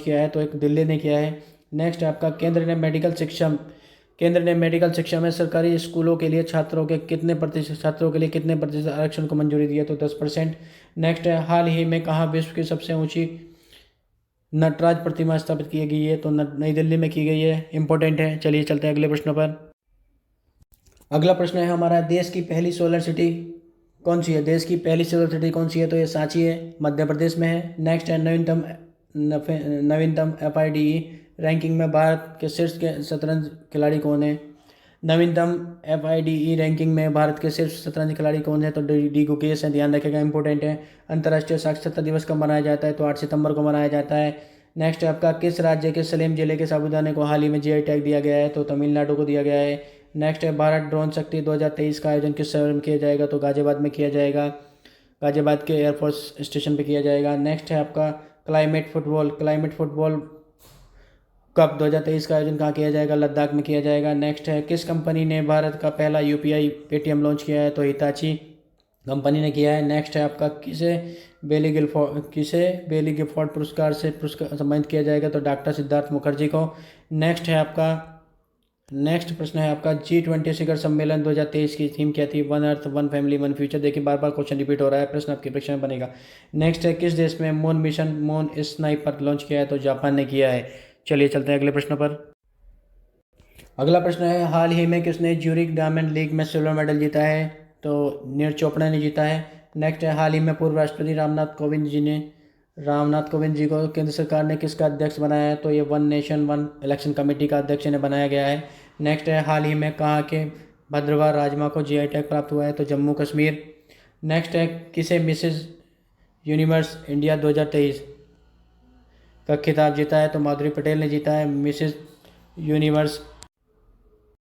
किया है, तो एक दिल्ली ने किया है। नेक्स्ट है आपका केंद्र ने मेडिकल शिक्षा में सरकारी स्कूलों के लिए छात्रों के कितने प्रतिशत आरक्षण को मंजूरी दी है, तो 10%। नेक्स्ट है हाल ही में कहाँ विश्व की सबसे ऊंची नटराज प्रतिमा स्थापित की गई है, तो नई दिल्ली में की गई है, इंपॉर्टेंट है। चलिए चलते हैं अगले प्रश्न पर। अगला प्रश्न है हमारा, देश की पहली सोलर सिटी कौन सी है, तो ये सांची है, मध्य प्रदेश में है। नेक्स्ट है नवीनतम FIDE रैंकिंग में भारत के शीर्ष के शतरंज खिलाड़ी कौन है, तो डी गुकेश है, ध्यान रखेगा, इंपॉर्टेंट है। अंतर्राष्ट्रीय साक्षरता दिवस कब मनाया जाता है, तो 8 सितंबर को मनाया जाता है। नेक्स्ट है आपका किस राज्य के सलेम जिले के साबूदाने को हाल ही में जीआई टैग दिया गया है, तो तमिलनाडु को दिया गया है। नेक्स्ट है भारत ड्रोन शक्ति 2023 का आयोजन किस शहर में किया जाएगा, तो गाजियाबाद में किया जाएगा, गाजियाबाद के एयरफोर्स स्टेशन पे किया जाएगा। नेक्स्ट है आपका क्लाइमेट फुटबॉल कप 2023 का आयोजन कहाँ किया जाएगा, लद्दाख में किया जाएगा। नेक्स्ट है किस कंपनी ने भारत का पहला UPI पेटीएम लॉन्च किया है, तो हिताची कंपनी ने किया है। नेक्स्ट है आपका किसे बेली गिलफोर्ड पुरस्कार से सम्मानित किया जाएगा, तो डॉक्टर सिद्धार्थ मुखर्जी को। नेक्स्ट है आपका नेक्स्ट प्रश्न है आपका G20 शिखर सम्मेलन 2023 की थीम क्या थी? One earth, one family, one future. देखिए बार बार क्वेश्चन रिपीट हो रहा है, प्रश्न आपकी परीक्षा में बनेगा। नेक्स्ट है किस देश में moon mission moon sniper launch किया है? तो जापान ने किया है। चलिए चलते हैं अगले प्रश्न पर। अगला प्रश्न है हाल ही में किसने ज्यूरिख डायमंड लीग में सिल्वर मेडल जीता है? तो नीरज चोपड़ा ने जीता है। नेक्स्ट है हाल ही में पूर्व राष्ट्रपति रामनाथ कोविंद जी को केंद्र सरकार ने किसका अध्यक्ष बनाया है? तो ये one nation one election committee का अध्यक्ष ने बनाया गया है। नेक्स्ट है हाल ही में कहाँ के भद्रवाह राजमा को जीआई टैग प्राप्त हुआ है? तो जम्मू कश्मीर। नेक्स्ट है किसे मिसेज यूनिवर्स इंडिया 2023 का खिताब जीता है? तो माधुरी पटेल ने जीता है यूनिवर्स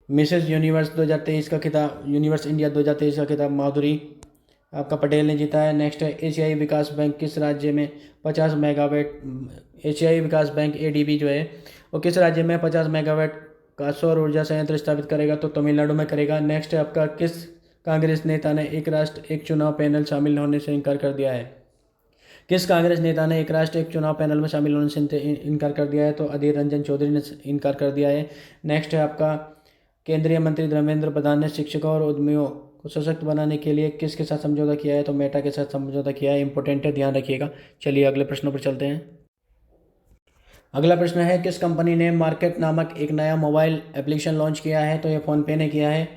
मिसेज यूनिवर्स 2023 का खिताब, यूनिवर्स इंडिया 2023 का खिताब माधुरी आपका पटेल ने जीता है। नेक्स्ट है एशियाई विकास बैंक किस राज्य में 50 मेगावाट एशियाई विकास बैंक एडीबी जो है वो किस राज्य में 50 मेगावाट का सौर ऊर्जा संयंत्र स्थापित करेगा? तो तमिलनाडु में करेगा। नेक्स्ट है आपका किस कांग्रेस नेता ने एक राष्ट्र एक चुनाव पैनल शामिल होने से इनकार कर दिया है? किस कांग्रेस नेता ने एक राष्ट्र एक चुनाव पैनल में शामिल होने से इनकार कर दिया है? तो अधीर रंजन चौधरी ने इनकार कर दिया है। नेक्स्ट है आपका केंद्रीय मंत्री धर्मेंद्र प्रधान ने शिक्षकों और उद्यमियों को सशक्त बनाने के लिए किसके साथ समझौता किया है? तो मेटा के साथ समझौता किया है। इंपॉर्टेंट है, ध्यान रखिएगा। चलिए अगले प्रश्नों पर चलते हैं। अगला प्रश्न है किस कंपनी ने मार्केट नामक एक नया मोबाइल एप्लीकेशन लॉन्च किया है? तो ये फ़ोनपे ने किया है।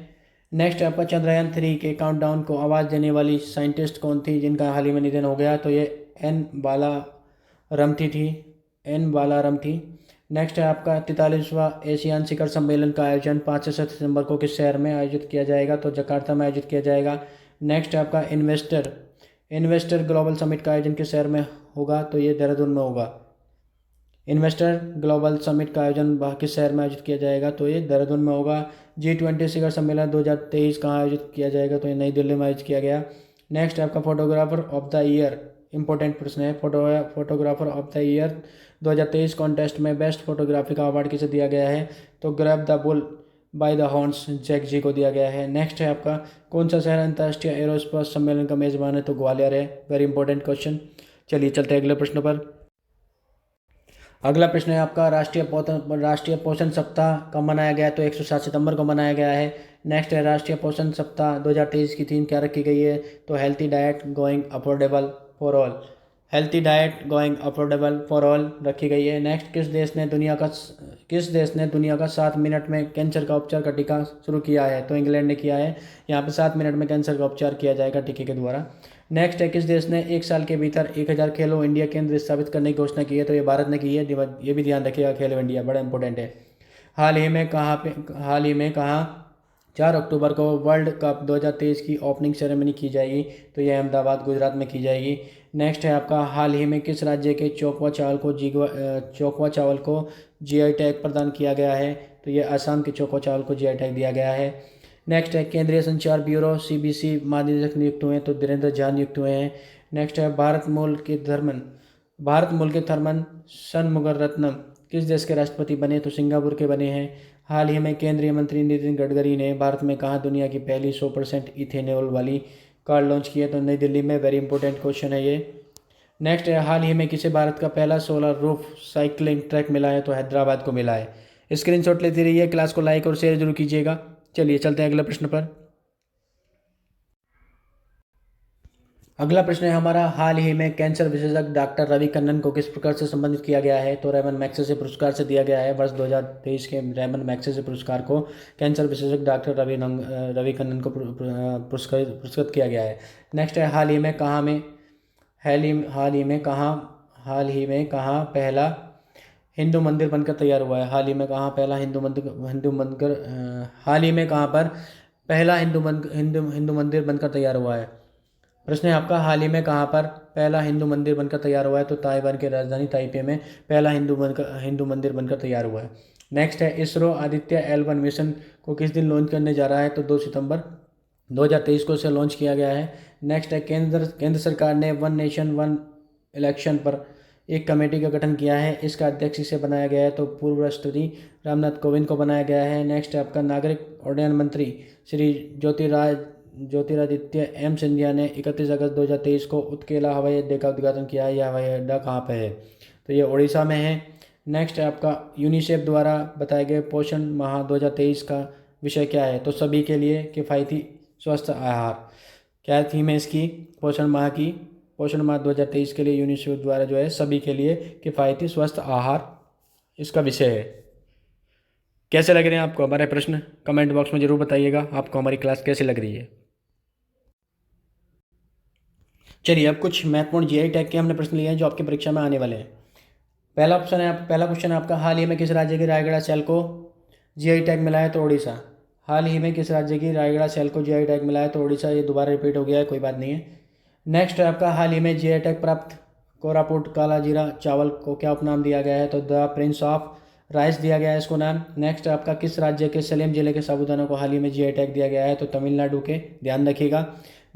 नेक्स्ट आपका चंद्रयान 3 के काउंटडाउन को आवाज़ देने वाली साइंटिस्ट कौन थी जिनका हाल ही में निधन हो गया? तो ये एन बालाराम थी। नेक्स्ट है आपका 43वां एशियान शिखर सम्मेलन का आयोजन 5 से 7 सितंबर को किस शहर में आयोजित किया जाएगा? तो जकार्ता में आयोजित किया जाएगा। नेक्स्ट है आपका इन्वेस्टर ग्लोबल समिट का आयोजन किस शहर में होगा? तो ये देहरादून में होगा। इन्वेस्टर ग्लोबल समिट का आयोजन किस शहर में आयोजित किया जाएगा? तो ये देहरादून में होगा। G20 शिखर सम्मेलन 2023 कहाँ आयोजित किया जाएगा? तो ये नई दिल्ली में आयोजित किया गया। नेक्स्ट है आपका photographer of the year, important प्रश्न है। Photographer of the year 2023 contest में बेस्ट फोटोग्राफी का अवार्ड किसे दिया गया है? तो grab the bull by the horns Jack ji को दिया गया है। नेक्स्ट है आपका कौन सा शहर अंतर्राष्ट्रीय एरोस्पेस सम्मेलन का मेजबान है? तो ग्वालियर है। Very important question. चलिए चलते हैं अगले प्रश्न पर। अगला प्रश्न है आपका राष्ट्रीय पोषण सप्ताह कब मनाया गया है? तो 107 सितंबर को मनाया गया है। नेक्स्ट है राष्ट्रीय पोषण सप्ताह 2023 की थीम क्या रखी गई है? तो healthy diet going affordable for all. Healthy diet going affordable for all रखी गई है। नेक्स्ट किस देश ने दुनिया का 7 मिनट में कैंसर का उपचार का टीका शुरू किया है? तो इंग्लैंड ने किया है। यहाँ पे 7 मिनट में कैंसर का उपचार किया जाएगा टीके के द्वारा। नेक्स्ट है किस देश ने 1 साल के भीतर 1000 खेलो इंडिया केंद्र स्थापित करने की घोषणा की है? तो ये भारत ने की है। ये भी ध्यान रखिएगा, खेलो इंडिया बड़ा इंपॉर्टेंट है। हाल ही में कहाँ 4 अक्टूबर को वर्ल्ड कप 2023 की ओपनिंग सेरेमनी की जाएगी? तो ये अहमदाबाद गुजरात में की जाएगी। नेक्स्ट है आपका हाल ही में किस राज्य के चौकवा चावल को जीआई टैग प्रदान किया गया है? तो ये असम के चौकवा चावल को जीआई टैग दिया गया है। नेक्स्ट है केंद्रीय संचार ब्यूरो सीबीसी महानिदेशक नियुक्त हुए हैं? तो धीरेन्द्र झा नियुक्त हुए हैं। नेक्स्ट है भारत मूल के थर्मन षणमुगरत्नम किस देश के राष्ट्रपति बने? तो सिंगापुर के बने हैं। हाल ही में केंद्रीय मंत्री नितिन गडकरी ने भारत में कहाँ दुनिया की पहली 100% इथेनॉल वाली कार लॉन्च की है? तो नई दिल्ली में। वेरी इंपॉर्टेंट क्वेश्चन है ये। नेक्स्ट है हाल ही में किसे भारत का पहला सोलर रूफ साइकिलिंग ट्रैक मिला है? तो हैदराबाद को मिला है। स्क्रीनशॉट लेते रहिए, क्लास को लाइक और शेयर जरूर कीजिएगा। चलिए चलते हैं अगले प्रश्न पर। अगला प्रश्न है हमारा हाल ही में कैंसर विशेषज्ञ डॉक्टर रवि कन्नन को किस प्रकार से संबंधित किया गया है? तो रेमन मैग्सेसे पुरस्कार से दिया गया है। वर्ष 2023 के रेमन मैग्सेसे पुरस्कार को कैंसर विशेषज्ञ डॉक्टर रवि कन्नन को पुरस्कृत किया गया है। नेक्स्ट है हाल ही में कहाँ पहला हिंदू मंदिर बनकर तैयार हुआ है? हाल ही में कहाँ पर पहला हिंदू मंदिर बनकर तैयार हुआ है? प्रश्न है आपका हाल ही में कहाँ पर पहला हिंदू मंदिर बनकर तैयार हुआ है? तो ताइवान की राजधानी ताइपे में पहला हिंदू मंदिर बनकर तैयार हुआ है। नेक्स्ट है इसरो आदित्य L1 मिशन को किस दिन लॉन्च करने जा रहा है? तो 2 सितंबर 2023 को इसे लॉन्च किया गया है। नेक्स्ट है केंद्र सरकार ने वन नेशन वन इलेक्शन पर एक कमेटी का गठन किया है। इसका अध्यक्ष इसे बनाया गया है? तो पूर्व राष्ट्रपति रामनाथ कोविंद को बनाया गया है। नेक्स्ट है आपका नागरिक उड्डयन मंत्री श्री ज्योतिरादित्य एम सिंधिया ने 31 अगस्त 2023 को उत्केला हवाई अड्डे का उद्घाटन किया है। यह हवाई अड्डा कहाँ पे है? तो ये उड़ीसा में है। नेक्स्ट है आपका यूनिसेफ द्वारा बताए गए पोषण माह 2023 का विषय क्या है? तो सभी के लिए किफ़ायती स्वस्थ आहार। क्या थीम है इसकी पोषण माह की? पोषण माह 2023 के लिए यूनिसेफ द्वारा जो है सभी के लिए किफ़ायती स्वस्थ आहार इसका विषय है। कैसे लग रहे हैं आपको हमारे प्रश्न? कमेंट बॉक्स में ज़रूर बताइएगा आपको हमारी क्लास कैसी लग रही है। चलिए अब कुछ महत्वपूर्ण जीआई टैग के हमने प्रश्न लिए हैं जो आपकी परीक्षा में आने वाले हैं। पहला क्वेश्चन है आपका, हाल ही में किस राज्य की रायगढ़ सेल को जीआई टैग मिला है? तो उड़ीसा। हाल ही में किस राज्य की रायगढ़ सेल को जीआई टैग मिला है? तो उड़ीसा। ये दोबारा रिपीट हो गया है, कोई बात नहीं है। नेक्स्ट है आपका, हाल ही में जीआई टैग प्राप्त कोरापुट काला जीरा चावल को क्या उपनाम दिया गया है? तो द प्रिंस ऑफ राइस दिया गया है इसको नाम। नेक्स्ट आपका, किस राज्य के सलेम जिले के साबूदाना को हाल ही में जीआई टैग दिया गया है? तो तमिलनाडु के, ध्यान रखिएगा।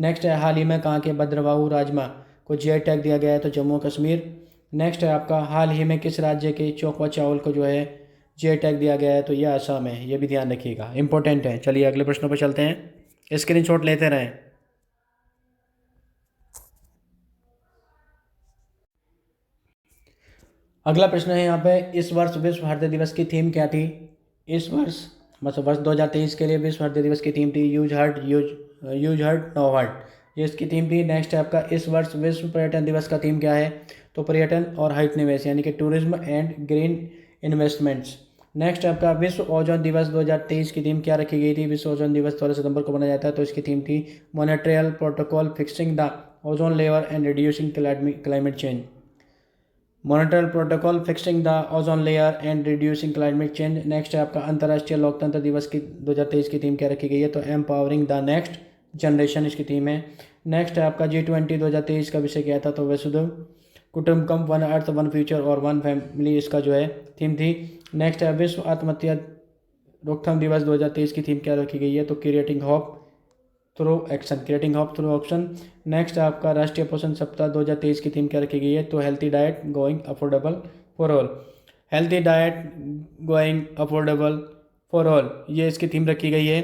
नेक्स्ट है, हाल ही में कहाँ के भद्रवाहू राजमा को जीआई टैग दिया गया है? तो जम्मू कश्मीर। नेक्स्ट है आपका, हाल ही में किस राज्य के चौकवा चावल को जो है जीआई टैग दिया गया है? तो यह असम है, ये भी ध्यान रखिएगा, इंपॉर्टेंट है। चलिए अगले प्रश्नों पर चलते हैं, स्क्रीनशॉट लेते रहें। अगला प्रश्न है यहाँ पे, इस वर्ष विश्व हृदय दिवस की थीम क्या थी? इस वर्ष मतलब वर्ष 2023 के लिए विश्व हृदय दिवस की थीम थी यूज हर्ट नो हर्ट, ये इसकी थीम थी। नेक्स्ट है आपका, इस वर्ष विश्व पर्यटन दिवस का थीम क्या है? तो पर्यटन और हरित निवेश यानी कि tourism and green investments. Next है आपका, विश्व ओजोन दिवस 2023 की थीम क्या रखी गई थी? विश्व ओजोन दिवस 16 सितंबर को मनाया जाता है, तो इसकी थीम थी Montreal protocol fixing the ozone layer and reducing climate change. Montreal protocol fixing the ozone layer and reducing climate change. Next है आपका, अंतर्राष्ट्रीय लोकतंत्र दिवस की 2023 की थीम क्या रखी गई है? तो एम्पावरिंग द नेक्स्ट जनरेशन इसकी थीम है। नेक्स्ट है आपका, G20 2023 का विषय क्या था? तो वसुधैव कुटुंबकम, वन अर्थ वन फ्यूचर और वन फैमिली इसका जो है थीम थी। नेक्स्ट है, विश्व आत्महत्या रोकथाम दिवस 2023 की थीम क्या रखी गई है? तो creating hope through action. Next है आपका, राष्ट्रीय पोषण सप्ताह 2023 की थीम क्या रखी गई है? तो healthy diet going affordable for all. Healthy diet going affordable for all, ये इसकी थीम रखी गई है।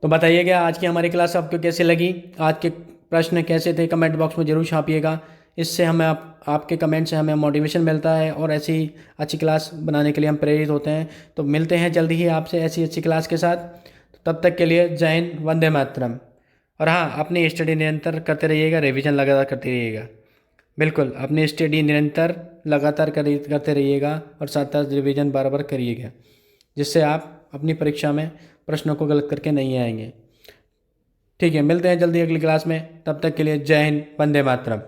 तो बताइएगा आज की हमारी क्लास आपको कैसे लगी, आज के प्रश्न कैसे थे, कमेंट बॉक्स में जरूर छापिएगा। इससे हमें आपके कमेंट से हमें मोटिवेशन मिलता है और ऐसी अच्छी क्लास बनाने के लिए हम प्रेरित होते हैं। तो मिलते हैं जल्दी ही आपसे ऐसी अच्छी क्लास के साथ। तब तक के लिए जय हिंद, वंदे मातरम। और हाँ, अपनी स्टडी निरंतर करते रहिएगा, रिवीजन लगातार करते रहिएगा। बिल्कुल, अपनी स्टडी निरंतर लगातार करते रहिएगा और साथ साथ रिवीजन बार बार करिएगा, जिससे आप अपनी परीक्षा में प्रश्नों को गलत करके नहीं आएंगे। ठीक है, मिलते हैं जल्दी अगली क्लास में। तब तक के लिए जय हिंद, वंदे मातरम।